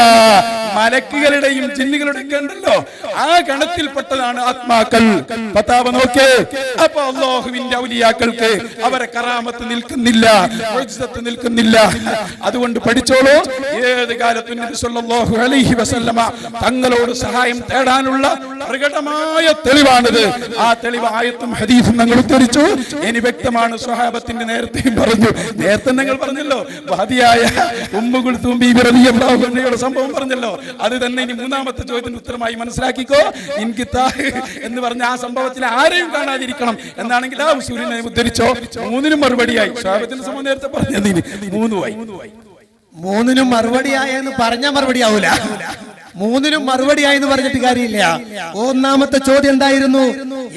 മലക്കുകളുടെയും ജിന്നുകളുടെയും ഉണ്ടല്ലോ, ആ ഗണത്തിൽപ്പെട്ടതാണ് ആത്മാക്കൾ. ഫതാവ നോക്കേ. അപ്പൊ അല്ലാഹുവിന്റെ ഔലിയാക്കൾക്ക് അവരെ കറാമത്ത് നിൽക്കുന്നില്ല, മുഅ്ജിസത്ത് നിൽക്കുന്നില്ല. അതുകൊണ്ട് പഠിച്ചോളൂ, ഏത് കാലത്തും നബി സല്ലല്ലാഹു അലൈഹി വസല്ലമ തങ്ങളോട് സഹായം തേടാനുള്ള പ്രകടമായ തെളിവാണിത്. ആ തെളിവ് ആയത്തും ഹദീസും ഞങ്ങൾ ഉദ്ധരിച്ചു. ഇനി വ്യക്തമാണ്, സ്വഹാബത്തിന്റെ നേരത്തെയും പറഞ്ഞു, നേരത്തെ ഞങ്ങൾ പറഞ്ഞല്ലോ, വഹദിയായ ഉമ്മു കുൽസൂം ബീബി റളിയല്ലാഹു അൻഹയുടെ സംഭവം പറഞ്ഞല്ലോ. അത് തന്നെ ഇനി മൂന്നാമത്തെ ചോദ്യത്തിന് ഉത്തരമായി മനസ്സിലാക്കിക്കോ. എന്ന് പറഞ്ഞ ആ സംഭവത്തിൽ ആരെയും കാണാതിരിക്കണം എന്നാണെങ്കിൽ ആ ഉസൂലിനെ ഉദ്ധരിച്ചോ. മൂന്നിനും മറുപടിയായി. സ്വഹാബത്തിന്റെ സംഭവം നേരത്തെ പറഞ്ഞതിന് മൂന്നിനും മറുപടിയായെന്ന് പറഞ്ഞ മറുപടി ആവൂല. മൂന്നിനും മറുപടിയായി എന്ന് പറഞ്ഞിട്ട് കാര്യമില്ല. ഒന്നാമത്തെ ചോദ്യം എന്തായിരുന്നു?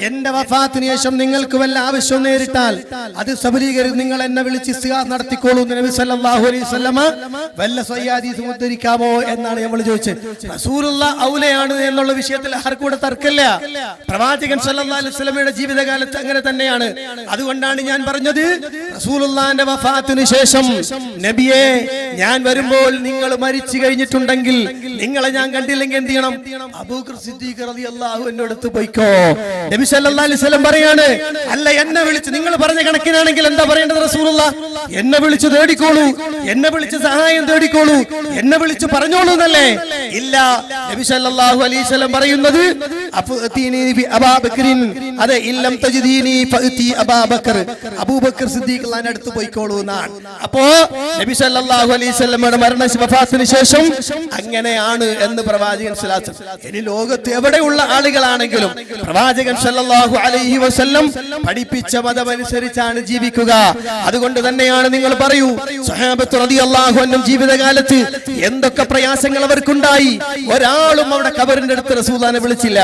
എന്റെ വഫാത്തിന് ശേഷം നിങ്ങൾക്ക് വല്ല ആവശ്യം നേരിട്ടാൽ അത് സബലീകരിച്ച് നിങ്ങൾ എന്നെ വിളിച്ച് ഇസ്തിഗാസ നടത്തിക്കോളൂ. നബി സല്ലല്ലാഹു അലൈഹി വസല്ലമ വല്ല സ്വയ്യാദീസ് ഉദ്ധരിക്കാമോ എന്നാണ് നമ്മൾ ചോദിച്ചത്. റസൂലുള്ള ഔലയാണ് എന്നുള്ള വിഷയത്തിൽ ആർക്കും കൂടെ തർക്കമില്ല. പ്രവാചകൻ സല്ലല്ലാഹു അലൈഹി വസല്ലമയുടെ ജീവിതകാലത്ത് അങ്ങനെ തന്നെയാണ്. അതുകൊണ്ടാണ് ഞാൻ പറഞ്ഞത്, റസൂലുള്ളാഹിന്റെ വഫാത്തിന് ശേഷം നബിയെ ഞാൻ വരുമ്പോൾ നിങ്ങൾ മരിച്ചു കഴിഞ്ഞിട്ടുണ്ടെങ്കിൽ നിങ്ങളെ ഞാൻ കണ്ടില്ലെങ്കിൽ എന്ത് ചെയ്യണം? അബൂബക്കർ സിദ്ദീഖ് റളിയല്ലാഹു അൻഹു അടുത്ത് പോയിക്കോ. നബി സല്ലല്ലാഹു അലൈഹി വസല്ലം പറയാണ്, അല്ല എന്നെ വിളിച്ച് നിങ്ങൾ പറഞ്ഞ കണക്കിനാണെങ്കിൽ എന്താ പറയേണ്ടത്? റസൂലുള്ളാഹ് എന്നെ വിളിച്ച് തേടിക്കോളൂ, എന്നെ വിളിച്ച് സഹായം തേടിക്കോളൂ, എന്നെ വിളിച്ച് പറഞ്ഞോളൂ എന്നല്ലേ? ഇല്ല, നബി സല്ലല്ലാഹു അലൈഹി വസല്ലം പറയുന്നത് അഫ്തീനി ബി അബൂബക്കറിൻ, അതെ, ഇല്ലം തജ്ദീനി ഫഅതി അബൂബക്കർ, അബൂബക്കർ സിദ്ദീഖ് അല്ലാഹുവിന്റെ അടുത്ത് പോയിക്കോളൂ എന്നാണ്. അപ്പോ നബി സല്ലല്ലാഹു അലൈഹി വസല്ലമയുടെ വഫാത്തിന് ശേഷം അങ്ങനെയാണ് എന്ന് പ്രവാചകൻ സല്ലല്ലാഹു അലൈഹി വസല്ലം. ഇനി ലോകത്ത് എവിടെയുള്ള ആളുകളാണെങ്കിലും പ്രവാചകൻ സല്ലല്ലാഹു അലൈഹി വസല്ലം പഠിപ്പിച്ച മതമനുസരിച്ചാണ് ജീവിക്കുക. അതുകൊണ്ട് തന്നെയാണ് നിങ്ങൾ പറയൂ, സ്വഹാബത്ത് റളിയല്ലാഹു അൻഹും ജീവിതകാലത്ത് എന്തൊക്കെ പ്രയാസങ്ങൾ അവർക്കുണ്ടായി. ഒരാളും അവിടെ ഖബറിന്റെ അടുത്ത് റസൂലുള്ളാഹിനെ വിളിച്ചില്ല.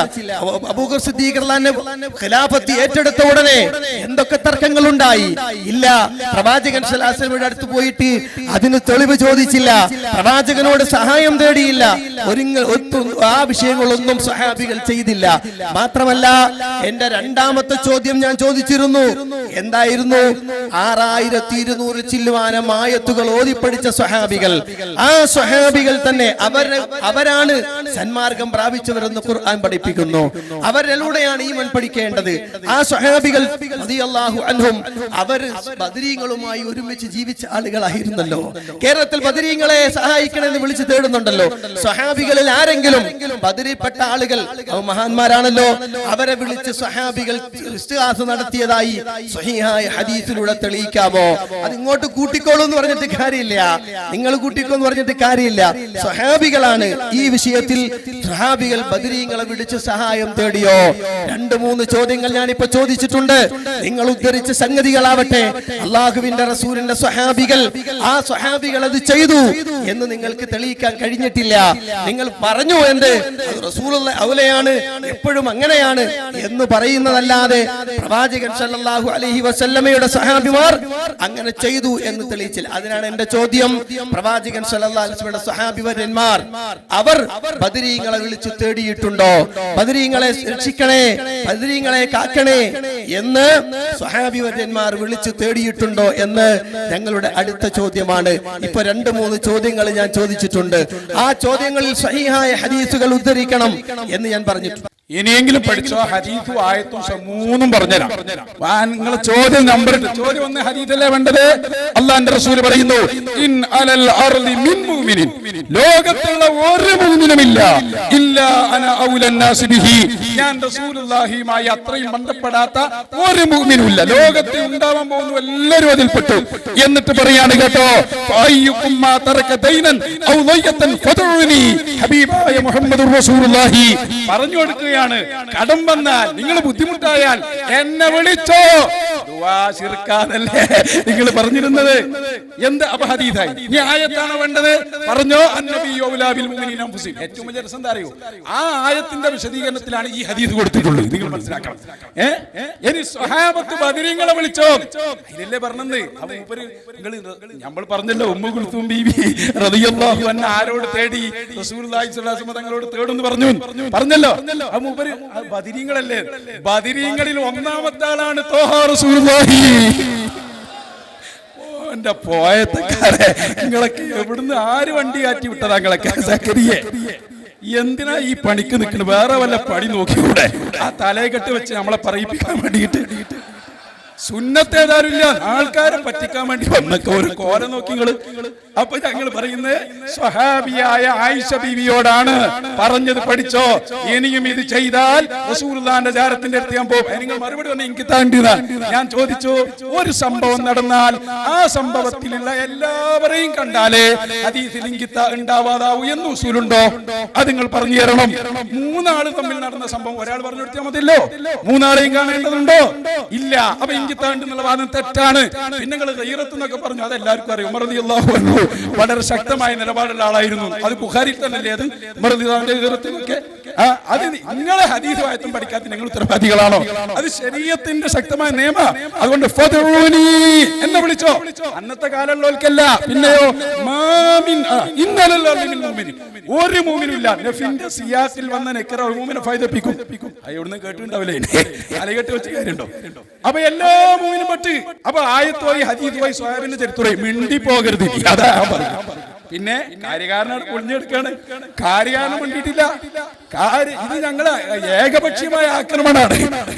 അബൂബക്കർ സിദ്ദീഖ് റളിയല്ലാഹു ഖിലാഫത്ത് ഏറ്റെടുത്ത ഉടനെ എന്തൊക്കെ തർക്കങ്ങൾ ഉണ്ടായി. ഇല്ല, പ്രവാചകൻ സല്ലല്ലാഹു അലൈഹി വസല്ലമയുടെ അടുത്ത് പോയിട്ട് അതിന് തെളിവ് ചോദിച്ചില്ല, പ്രവാചകനോട് സഹായം തേടിയില്ല. ആ വിഷയങ്ങളൊന്നും സഹാബികൾ ചെയ്തില്ല. മാത്രമല്ല, എന്റെ രണ്ടാമത്തെ ചോദ്യം ഞാൻ ചോദിച്ചിരുന്നു, എന്തായിരുന്നു? 6200 ചില്ലുവാനം ആയത്തുകൾ ഓതിപ്പടിച്ച സ്വഹാബികൾ, ആ സ്വഹാബികൾ തന്നെ അവരാണ് സന്മാർഗം പ്രാപിച്ചവരെന്ന് ഖുർആൻ പഠിപ്പിക്കുന്നു. അവരിലൂടെയാണ് ഈമാൻ പഠിക്കേണ്ടത്. ആ സ്വഹാബികൾ റളിയല്ലാഹു അൻഹും അവർ ബദരീങ്ങളുമായി ഒരുമിച്ച് ജീവിച്ച ആളുകളായിരുന്നല്ലോ. കേരളത്തിൽ ബദരീങ്ങളെ സഹായിക്കണമെന്ന് വിളിച്ച് തേടുന്നുണ്ടല്ലോ. സ്വഹാബികളിൽ ആരെങ്കിലും ബദരിൽപ്പെട്ട ആളുകൾ മഹാന്മാരാണല്ലോ, അവരെ വിളിച്ച് സ്വഹാബികൾ ഇസ്തിഗാസ നടത്തിയതായി സ്വഹീഹായ ഹദീസിലൂടെ തെളിയിക്കാമോ? അത് ഇങ്ങോട്ട് കൂട്ടിക്കോളൂ എന്ന് പറഞ്ഞിട്ട് കാര്യമില്ല, നിങ്ങൾ കൂട്ടിക്കോ എന്ന് പറഞ്ഞിട്ട് കാര്യമില്ല. സ്വഹാബികളാണ് ഈ വിഷയത്തിൽ. സ്വഹാബികൾ ബദരീങ്ങളെ വിളിച്ച് സഹായം തേടിയോ? 2-3 ചോദ്യങ്ങൾ ഞാനിപ്പോ ചോദിച്ചിട്ടുണ്ട്. നിങ്ങൾ ഉദ്ധരിച്ച സംഗതികളാവട്ടെ, അള്ളാഹുവിന്റെ റസൂലിന്റെ സ്വഹാബികൾ, ആ സ്വഹാബികൾ അത് ചെയ്തു എന്ന് നിങ്ങൾക്ക് തെളിയിക്കാൻ കഴിഞ്ഞിട്ടില്ല. നിങ്ങൾ പറഞ്ഞു എന്ത് റസൂലുള്ള ഔലയാണ്, എപ്പോഴും അങ്ങനെയാണ് എന്ന് പറയുന്നതല്ലാതെ പ്രവാചകൻ സല്ലല്ലാഹു അലൈഹി വസല്ലമയുടെ സ്വഹാബിമാർ അങ്ങനെ ചെയ്തു എന്ന് തെളിയിച്ചില്ല. അതിനാണ് എന്റെ ചോദ്യം. പ്രവാചകൻ സല്ലല്ലാഹു അലൈഹി വസല്ലമയുടെ സ്വഹാബിവര്യന്മാർ അവർ ബദരീങ്ങളെ വിളിച്ചു തേടിയിട്ടുണ്ടോ? ബദരീങ്ങളെ രക്ഷിക്കണേ, ബദരീങ്ങളെ കാക്കണേ എന്ന് സ്വഹാബിവര്യന്മാർ വിളിച്ചു തേടിയിട്ടുണ്ടോ എന്ന് ഞങ്ങളുടെ അടുത്ത ചോദ്യമാണ്. ഇപ്പൊ 2-3 ചോദ്യങ്ങൾ ഞാൻ ചോദിച്ചിട്ടുണ്ട്. ആ ചോദ്യങ്ങളിൽ സ്വഹീഹായ ഹദീസുകൾ ഉദ്ധരിക്കണം എന്ന് ഞാൻ പറഞ്ഞിട്ടുണ്ട്. ഇനിയെങ്കിലും പഠിച്ചോ. ഹദീസും ആയത്തും 3 പറഞ്ഞുതരാം. നിങ്ങൾ ചോദ്യം നമ്പർ ചോദ്യം 1 ഹദീസല്ലേ വേണ്ടത്? അല്ലാഹുവിന്റെ റസൂൽ പറയുന്നു, ഇൻ അലൽ അർളി മിൻ മുഅ്മിനിൻ, ലോകത്തുള്ള ഒരു മുഅ്മിനുമില്ല ഇല്ലാ അന ഔലൻ നാസി ബിഹി, ഞാൻ റസൂലുള്ളാഹിയുമായി അത്രയും ബന്ധപ്പെടാത്ത ഒരു മുഅ്മിനുമില്ല. ലോകത്തിൽ ഉണ്ടാവാൻ പോകുന്ന എല്ലാവരും അതിൽപ്പെട്ടു. എന്നിട്ട് പറയാണ് കേട്ടോ, ഫഅയ്യുകും മാ തറക ദൈനൻ ഔ ദയ്യതൻ ഫദഉനി, ഹബീബായ മുഹമ്മദുർ റസൂലുള്ളാഹി പറഞ്ഞു കൊടുക്കുക, കടം വന്നാൽ, നിങ്ങൾ ബുദ്ധിമുട്ടായാൽ എന്നെ വിളിച്ചോ. ദുആ ശിർക്കാനല്ലേ നിങ്ങൾ പറഞ്ഞിരുന്നത്? എന്ത് അപ്പൊ ഹദീസായി? ഇനി ആയത്താണ് വേണ്ടത്. പറഞ്ഞോ, അന്നബിയ്യു ഔലാ ബിൽ മുഅ്മിനീന അൻഫുസിഹിം. ഏറ്റവും വലിയ രസം എന്താ അറിയോ? ആ ആയത്തിന്റെ വിശദീകരണത്തിലാണ് ഈ ഹദീസ് കൊടുത്തിട്ടുള്ളത്. നിങ്ങൾ മനസ്സിലാക്കണം. ഇനി സ്വഹാബത്ത് ബദരീങ്ങളെ വിളിച്ചോ, ഇതില്ലേ പറഞ്ഞത്? അപ്പൊ മൂപ്പര് നമ്മൾ പറഞ്ഞല്ലോ, ഉമ്മു കുൽസൂം ബീവി റളിയല്ലാഹു അൻഹ ആരോട് തേടി? റസൂലുള്ളാഹി സ്വല്ലല്ലാഹു അലൈഹി വസല്ലം തങ്ങളോട് തേടുന്നു പറഞ്ഞല്ലോ. ബദരീങ്ങളല്ലേ? ബദരീങ്ങളിൽ 1-ാമത്തെ ആളാണ് ത്വാഹ റസൂലുള്ളാഹി. എന്റെ പോയത്തക്കാരെ, നിങ്ങളൊക്കെ എവിടുന്ന് ആര് വണ്ടി കാറ്റി വിട്ടതാ? നിങ്ങളൊക്കെ സക്കരിയെ എന്തിനാ ഈ പണിക്ക് നിൽക്കുന്നത്? വേറെ വല്ല പണി നോക്കിക്കൂടെ? ആ തലയെക്കെട്ട് വെച്ച് നമ്മളെ പറയിപ്പിക്കാൻ വേണ്ടിയിട്ട് സുന്നത്തേതാരുമില്ല, ആൾക്കാരെ പറ്റിക്കാൻ വേണ്ടി വന്നൊക്കെ ഒരു കോര നോക്കി നിങ്ങള്. അപ്പൊ ഞങ്ങൾ പറയുന്നത് സ്വഹാബിയായ ആയിഷ ബീവിയോടാണ് പറഞ്ഞത്, പഠിച്ചോ. ഇനിയും ഇത് ചെയ്താൽ റസൂലുള്ളാഹിന്റെ ജാരത്തിന്റെ അടുത്ത് ഞാൻ പോകും. നിങ്ങൾ മറുപടി പറഞ്ഞ എനിക്ക് താണ്ടിയതാ. ഞാൻ ചോദിച്ചു, ഒരു സംഭവം നടന്നാൽ ആ സംഭവത്തിലുള്ള എല്ലാവരെയും കണ്ടാലേ ഹദീസിൽ ഇൻകിത്ത ഉണ്ടാവാതാവൂ എന്ന് ഉസൂലുണ്ടോ? അത് നിങ്ങൾ പറഞ്ഞു തരണം. 3 ആള് തമ്മിൽ നടന്ന സംഭവം ഒരാൾ പറഞ്ഞു കൊടുത്താൽ മതിയല്ലോ. 3 ആളെയും കാണേണ്ടതുണ്ടോ? ഇല്ല. അപ്പൊ ഇൻകിത്താണ്ടെന്നുള്ള വാദം തെറ്റാണ്. പിന്നെ നിങ്ങൾ ഗൈറത്ത് എന്നൊക്കെ പറഞ്ഞു, അത് എല്ലാവർക്കും അറിയാം. ഉമർ റളിയല്ലാഹു അൻഹു വളരെ ശക്തമായ നിലപാടുള്ള ആളായിരുന്നു. അത് ബുഖാരിയിൽ തന്നെയല്ലേ? അത് ഉമർ റളിയല്ലാഹുവിന്റെ ഗൈറത്തിനൊക്കെ അത് നിങ്ങളെ ഹദീസ് ആയത്തും പഠിക്കാത്ത നിങ്ങൾ ഉത്തരവാദികളാണോ? അത് ശരീഅത്തിന്റെ ശക്തമായ നിയമ. അതുകൊണ്ട് ഫദഊനി എന്നെ വിളിച്ചോ. അന്നത്തെ കാലമുള്ളവർക്കല്ല. പിന്നെയോ മാമിൻ ഇന്നലല്ലാഹു മുഅ്മിൻ, ഒരു മുഅ്മിനുമില്ല. നഫിന്റെ സിയാസിൽ വന്ന നക്കറ മുഅ്മിനെ ഫൈദപ്പിക്കും. അയോടൊന്നും കേട്ടിട്ടുണ്ടാവില്ലേ? അലകെട്ട് വെച്ച് കാര്യമുണ്ടോ? അപ്പൊ എല്ലാ മുഅ്മിനും പെട്ട്. അപ്പൊ ആയത്തോയി ഹദീസുമായി സ്വഹാബിന്റെ ചരിത്രമായി മിണ്ടി പോകരുത്. അതാ പറഞ്ഞു. പിന്നെ കാര്യകാരനാണ് പൊളിഞ്ഞെടുക്കാണ്. കാര്യകാരണം വേണ്ടിയിട്ടില്ല. ഇത് ഞങ്ങള് ഏകപക്ഷീയമായ ആക്രമണമാണ്.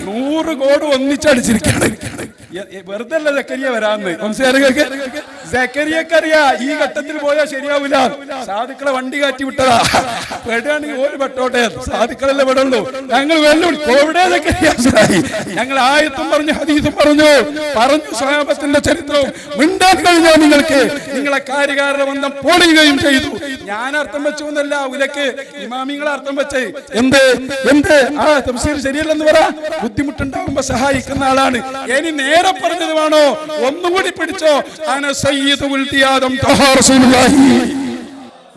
100 കോടി ഒന്നിച്ചടിച്ചിരിക്കുകയാണ്. വെറുതെ അല്ല സക്കരിയ വരാന്ന്. സക്കരിയക്കറിയാ ഈ ഘട്ടത്തിൽ പോയാൽ ശരിയാവില്ല. സാധുക്കളെ വണ്ടി കാറ്റി വിട്ടതാ. പെടുകയാണെങ്കിൽ ഒരു പെട്ടോട്ടെ, സാധുക്കളല്ലേ പെടുള്ളൂ. ഞങ്ങൾ ഞങ്ങൾ ആയത്തും പറഞ്ഞു, ഹദീസും പറഞ്ഞു സ്വഹാബത്തിന്റെ ചരിത്രവും മിണ്ടാൻ കഴിഞ്ഞാൽ നിങ്ങൾക്ക് നിങ്ങളെ കാര്യകാരണ ബന്ധം പൊളിയുകയും ചെയ്തു. ഞാൻ അർത്ഥം വെച്ചു എന്നല്ല, ഉലക്ക് ഇമാമിങ്ങളെ അർത്ഥം വെച്ചേ. എന്ത് ആ തഫ്സീർ ശരിയല്ലെന്ന് പറ. ബുദ്ധിമുട്ടുണ്ടാകുമ്പോ സഹായിക്കുന്ന ആളാണ്. ഇനി നേരെ പറഞ്ഞത് വേണോ? ഒന്നുകൂടി പിടിച്ചോ. അന സയ്യിദു ഉൽതി ആദം ത്വാഹ റസൂലുള്ളാഹി,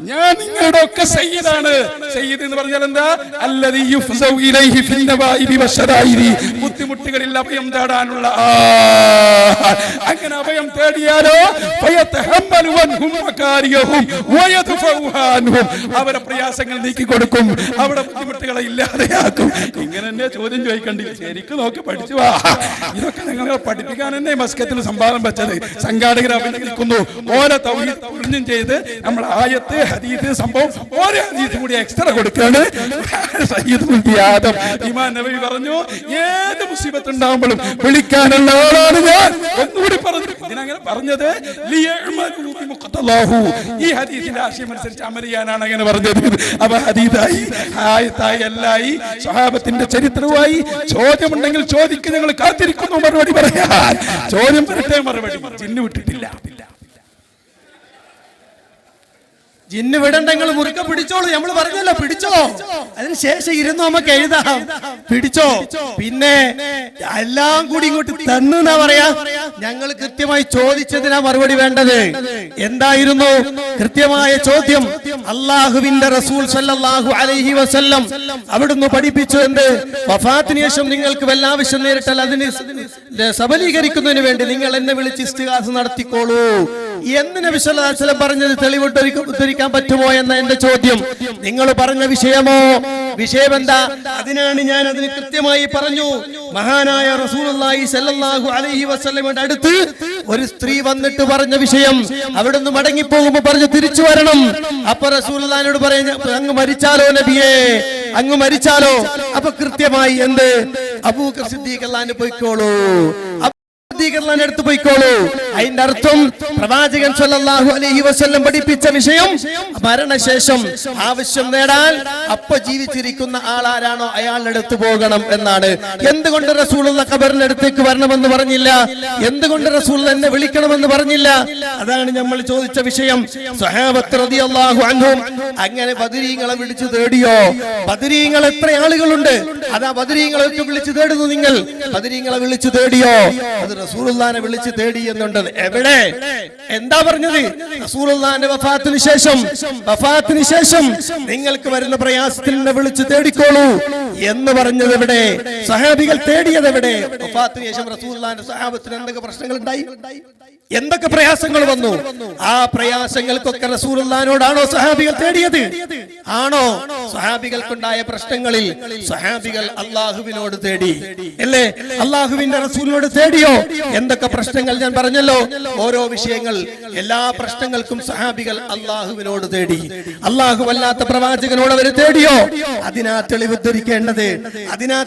ഞാൻ നിങ്ങളുടെ ഒക്കെ സയ്യിദാണ്. സയ്യിദ് എന്ന് പറഞ്ഞാൽ എന്താ? അല്ലദീ യുഫ്സൗ ഇലൈഹി ഫിൻ നവാഇബി വശദായിരി, ബുദ്ധിമുട്ടുകളിൽ അഭയം തേടാനുള്ള. അങ്ങനെ അഭയം തേടിയാലോ ഫയതഹമ്മലു വൻഹും മകാരിയഹും വയദ്ഫഉഹാ അൻഹും, അവരെ പ്രയാസങ്ങൾ നീക്കി കൊടുക്കും, അവരുടെ ബുദ്ധിമുട്ടുകളെ ഇല്ലാതെയാക്കും. ഇങ്ങനെ തന്നെ ചോദ്യം ചോദിക്കണ്ടി. ശരിക്കും നോക്കി പഠിച്ചു വാ. ഇതൊക്കെ നിങ്ങളെ പഠിപ്പിക്കാൻ തന്നെ മസ്കത്തിൽ സംഭാവന വെച്ചത്. സംഘാടകർ അഭിനന്ദിക്കുന്നു. ഓരോ തൗഹീദ് ചെയ്ത് നമ്മൾ ആയത്ത് ഹദീസ് സംഭവം ഒരു ഹദീസ് കൂടി എക്സ്ട്രാ കൊടുക്കാണ്. സയ്യിദ് ഉൽദി ആദം ഇമാം നബവി പറഞ്ഞു, ഏത് മുസീബത്ത് ഉണ്ടാകുമ്പോഴും വിളിക്കാനുള്ള ആളാണ് ഞാൻ. ഒന്നുകൂടി പറഞ്ഞു. ഇതിനങ്ങനെ പറഞ്ഞത് ലിയഅമലു ബിമുഖ്തലാഹു, ഈ ഹദീസിന്റെ ആശയം അനുസരിച്ച് അമൽ ചെയ്യാനാണ് അങ്ങനെ പറഞ്ഞത്. അപ്പൊ ഹദീസായി, ആയത്തായി, എല്ലായി, സ്വഹാബത്തിന്റെ ചരിത്രവുമായി. ചോദ്യമുണ്ടെങ്കിൽ ചോദിക്ക്, ഞങ്ങൾ കാത്തിരിക്കുന്നു മറുപടി പറയാൻ. ചോദ്യം വരട്ടെ, മറുപടി ജിന്നു വിട്ടിട്ടില്ല. ജിന്ന് വിടണ്ട, നിങ്ങൾ മുറുക്ക പിടിച്ചോളൂ. നമ്മൾ പറഞ്ഞല്ലോ പിടിച്ചോ, അതിനുശേഷം ഇരുന്ന് നമുക്ക് എഴുതാം. പിടിച്ചോ. പിന്നെ എല്ലാം കൂടി ഇങ്ങോട്ട് തന്നെന്നാ പറയാ. ഞങ്ങൾ കൃത്യമായി ചോദിച്ചതിനാ മറുപടി വേണ്ടത്. എന്തായിരുന്നു കൃത്യമായ ചോദ്യം? അള്ളാഹുവിന്റെ റസൂൽ സല്ലല്ലാഹു അലൈഹി വസല്ലം അവിടുന്ന് പഠിപ്പിച്ചു എന്ത്? വഫാത്തിന് ശേഷം നിങ്ങൾക്ക് വല്ലാവശ്യം നേരിട്ടാൽ അതിന് സബലീകരിക്കുന്നതിന് വേണ്ടി നിങ്ങൾ എന്നെ വിളിച്ച് ഇസ്തിഗാസ നടത്തിക്കോളൂ എന്ന് നബി സല്ലല്ലാഹു അലൈഹി വസല്ലം പറഞ്ഞത് തെളിവുദ്ധരിക്കാൻ പറ്റുമോ എന്ന എന്റെ ചോദ്യം. നിങ്ങൾ പറഞ്ഞ വിഷയമോ? വിഷയം എന്താ? അതിനാണ് ഞാൻ അതിന് കൃത്യമായി പറഞ്ഞു. മഹാനായ റസൂലുള്ളാഹി സ്വല്ലല്ലാഹു അലൈഹി വസല്ലമയുടെ അടുത്ത് ഒരു സ്ത്രീ വന്നിട്ട് പറഞ്ഞ വിഷയം, അവിടുന്ന് മടങ്ങിപ്പോകുമ്പോ പറഞ്ഞു തിരിച്ചു വരണം. അപ്പൊ റസൂലുള്ളാഹിനോട് പറയുന്ന, അങ്ങ് മരിച്ചാലോ നബിയേ, അങ്ങ് മരിച്ചാലോ? അപ്പൊ കൃത്യമായി എന്ത്? അബൂബക്കർ സിദ്ദീഖ് അല്ലാഹു പോയിക്കോളൂ, എടുത്തു പോയിക്കോളൂ. അതിന്റെ അർത്ഥം പ്രവാചകൻ സല്ലല്ലാഹു അലൈഹി വസല്ലം പഠിപ്പിച്ച വിഷയം, മരണശേഷം ആവശ്യം നേടാൻ അപ്പൊ ജീവിച്ചിരിക്കുന്ന ആളാരാണോ അയാളുടെ അടുത്ത് പോകണം എന്നാണ്. എന്തുകൊണ്ട് റസൂലുള്ള ഖബറിന്റെ അടുത്തേക്ക് വരണമെന്ന് പറഞ്ഞില്ല? എന്തുകൊണ്ട് റസൂൽ എന്നെ വിളിക്കണമെന്ന് പറഞ്ഞില്ല? അതാണ് നമ്മൾ ചോദിച്ച വിഷയം. സ്വഹാബത്ത് റളിയല്ലാഹു അൻഹും അങ്ങനെ ബദരീങ്ങളെ വിളിച്ചു തേടിയോ? ബദരീങ്ങൾ എത്ര ആളുകളുണ്ട്? അതാ ബദരീങ്ങളെ വിളിച്ചു തേടുന്നു. നിങ്ങൾ ബദരീങ്ങളെ വിളിച്ചു തേടിയോ? അത് റസൂലുള്ളാഹിനെ വിളിച്ച് തേടി എന്നുണ്ട്. എവിടെ? എന്താ പറഞ്ഞത്? റസൂലുള്ളാഹിന്റെ വഫാത്തിന് ശേഷം നിങ്ങൾക്ക് വരുന്ന പ്രയാസത്തിൽ നിന്ന് വിളിച്ച് തേടിക്കോളൂ എന്ന് പറഞ്ഞത് എവിടെ? സഹാബികൾ തേടിയത് എവിടെ? വഫാത്തിന് ശേഷം റസൂലുള്ളാഹിന്റെ സഹാബത്തിന് എന്തൊക്കെ പ്രശ്നങ്ങൾ ഉണ്ടായി? എന്തൊക്കെ പ്രയാസങ്ങൾ വന്നു? ആ പ്രയാസങ്ങൾക്കൊക്കെ റസൂലുള്ളാഹിനോടാണോ സഹാബികൾ തേടിയത്? ആണോ? സഹാബികൾക്കുണ്ടായ പ്രശ്നങ്ങളിൽ സഹാബികൾ അള്ളാഹുവിനോട് തേടി അല്ലേ? അള്ളാഹുവിന്റെ റസൂലിനോട് തേടിയോ? എന്തൊക്കെ പ്രശ്നങ്ങൾ ഞാൻ പറഞ്ഞല്ലോ. ഓരോ വിഷയങ്ങൾ, എല്ലാ പ്രശ്നങ്ങൾക്കും സഹാബികൾ അള്ളാഹുവിനോട് തേടി. അള്ളാഹു അല്ലാത്ത പ്രവാചകനോട് അവർ തേടിയോ? അതിനാ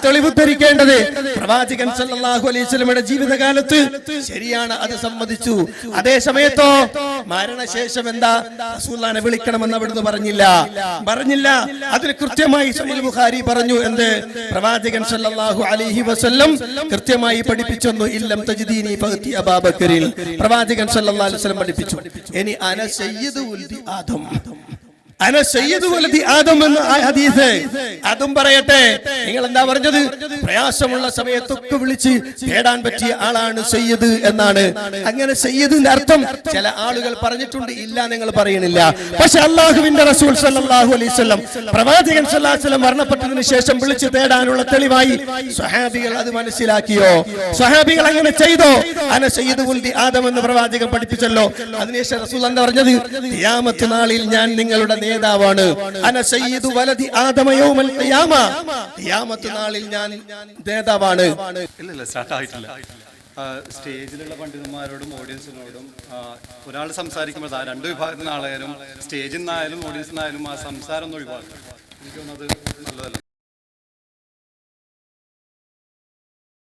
തെളിവുദ്ധരിക്കേണ്ടത് പ്രവാചകൻ സല്ലല്ലാഹു അലൈഹി വസല്ലമയുടെ ജീവിതകാലത്ത് ശരിയാണ്, അത് സമ്മതിച്ചു. അതേ സമയത്തോ മരണശേഷം എന്താ? റസൂലുള്ളാഹിനെ വിളിക്കണമെന്ന് അവിടുന്ന് പറഞ്ഞില്ല. അതിന് കൃത്യമായി സഹീഹ് ബുഖാരി പറഞ്ഞു. എന്ത്? പ്രവാചകൻ സല്ലല്ലാഹു അലൈഹി വസല്ലം കൃത്യമായി പഠിപ്പിച്ചു, ഇല്ലം തജ്ദീനി ഫഅതി അബൂബക്കറിൽ. പ്രവാചകൻ സല്ലല്ലാഹു അലൈഹി വസല്ലം പഠിപ്പിച്ചു, ഇനി അന സയ്യിദു വൽദി ആദം, അന സയ്യിദു വലദി ആദം എന്ന ഹദീസ് അതും പറയട്ടെ. നിങ്ങൾ എന്താ പറഞ്ഞത്? പ്രയാസമുള്ള സമയത്തൊക്കെ വിളിച്ച് തേടാൻ പറ്റിയ ആളാണ് സയ്യിദ് എന്നാണ്. അങ്ങനെ സയ്യിദിന്റെ അർത്ഥം ചില ആളുകൾ പറഞ്ഞിട്ടുണ്ട്, ഇല്ല നിങ്ങൾ പറയണില്ല. പക്ഷെ അള്ളാഹുവിന്റെ റസൂൽ സല്ലല്ലാഹു അലൈഹി വസല്ലം പ്രവാചകൻ സല്ലല്ലാഹു അലൈഹി വസല്ലം മരണപ്പെട്ടതിന് ശേഷം വിളിച്ച് തേടാനുള്ള തെളിവായി സ്വഹാബികൾ അത് മനസ്സിലാക്കിയോ? സ്വഹാബികൾ അങ്ങനെ ചെയ്തോ? അന സയ്യിദു വൽദി ആദം എന്ന് പ്രവാചകൻ പഠിപ്പിച്ചല്ലോ. അതിനുശേഷം റസൂൽ എന്താ പറഞ്ഞത്? ഖിയാമത്ത് നാളിൽ ഞാൻ നിങ്ങളുടെ നേതാവാണ്. അന സയ്യിദു വലദി ആദമ യൗമൽ ഖിയാമ. ഖിയാമത്ത് നാളിൽ ഞാൻ നേതാവാണ്. ഇല്ല, സ്റ്റാർട്ടായിട്ടില്ല. സ്റ്റേജിലുള്ള പണ്ഡിതന്മാരോടും ഓഡിയൻസിനോടും ഒരാൾ സംസാരിക്കുമ്പോൾ രണ്ട് വിഭാഗത്തിൽ നിന്നാളായാലും സ്റ്റേജിൽ നിന്നായാലും ഓഡിയൻസിൽ നിന്നായാലും ആ സംസാരം ഒന്ന് ഒഴിവാക്കുക. എനിക്ക് തോന്നുന്നത്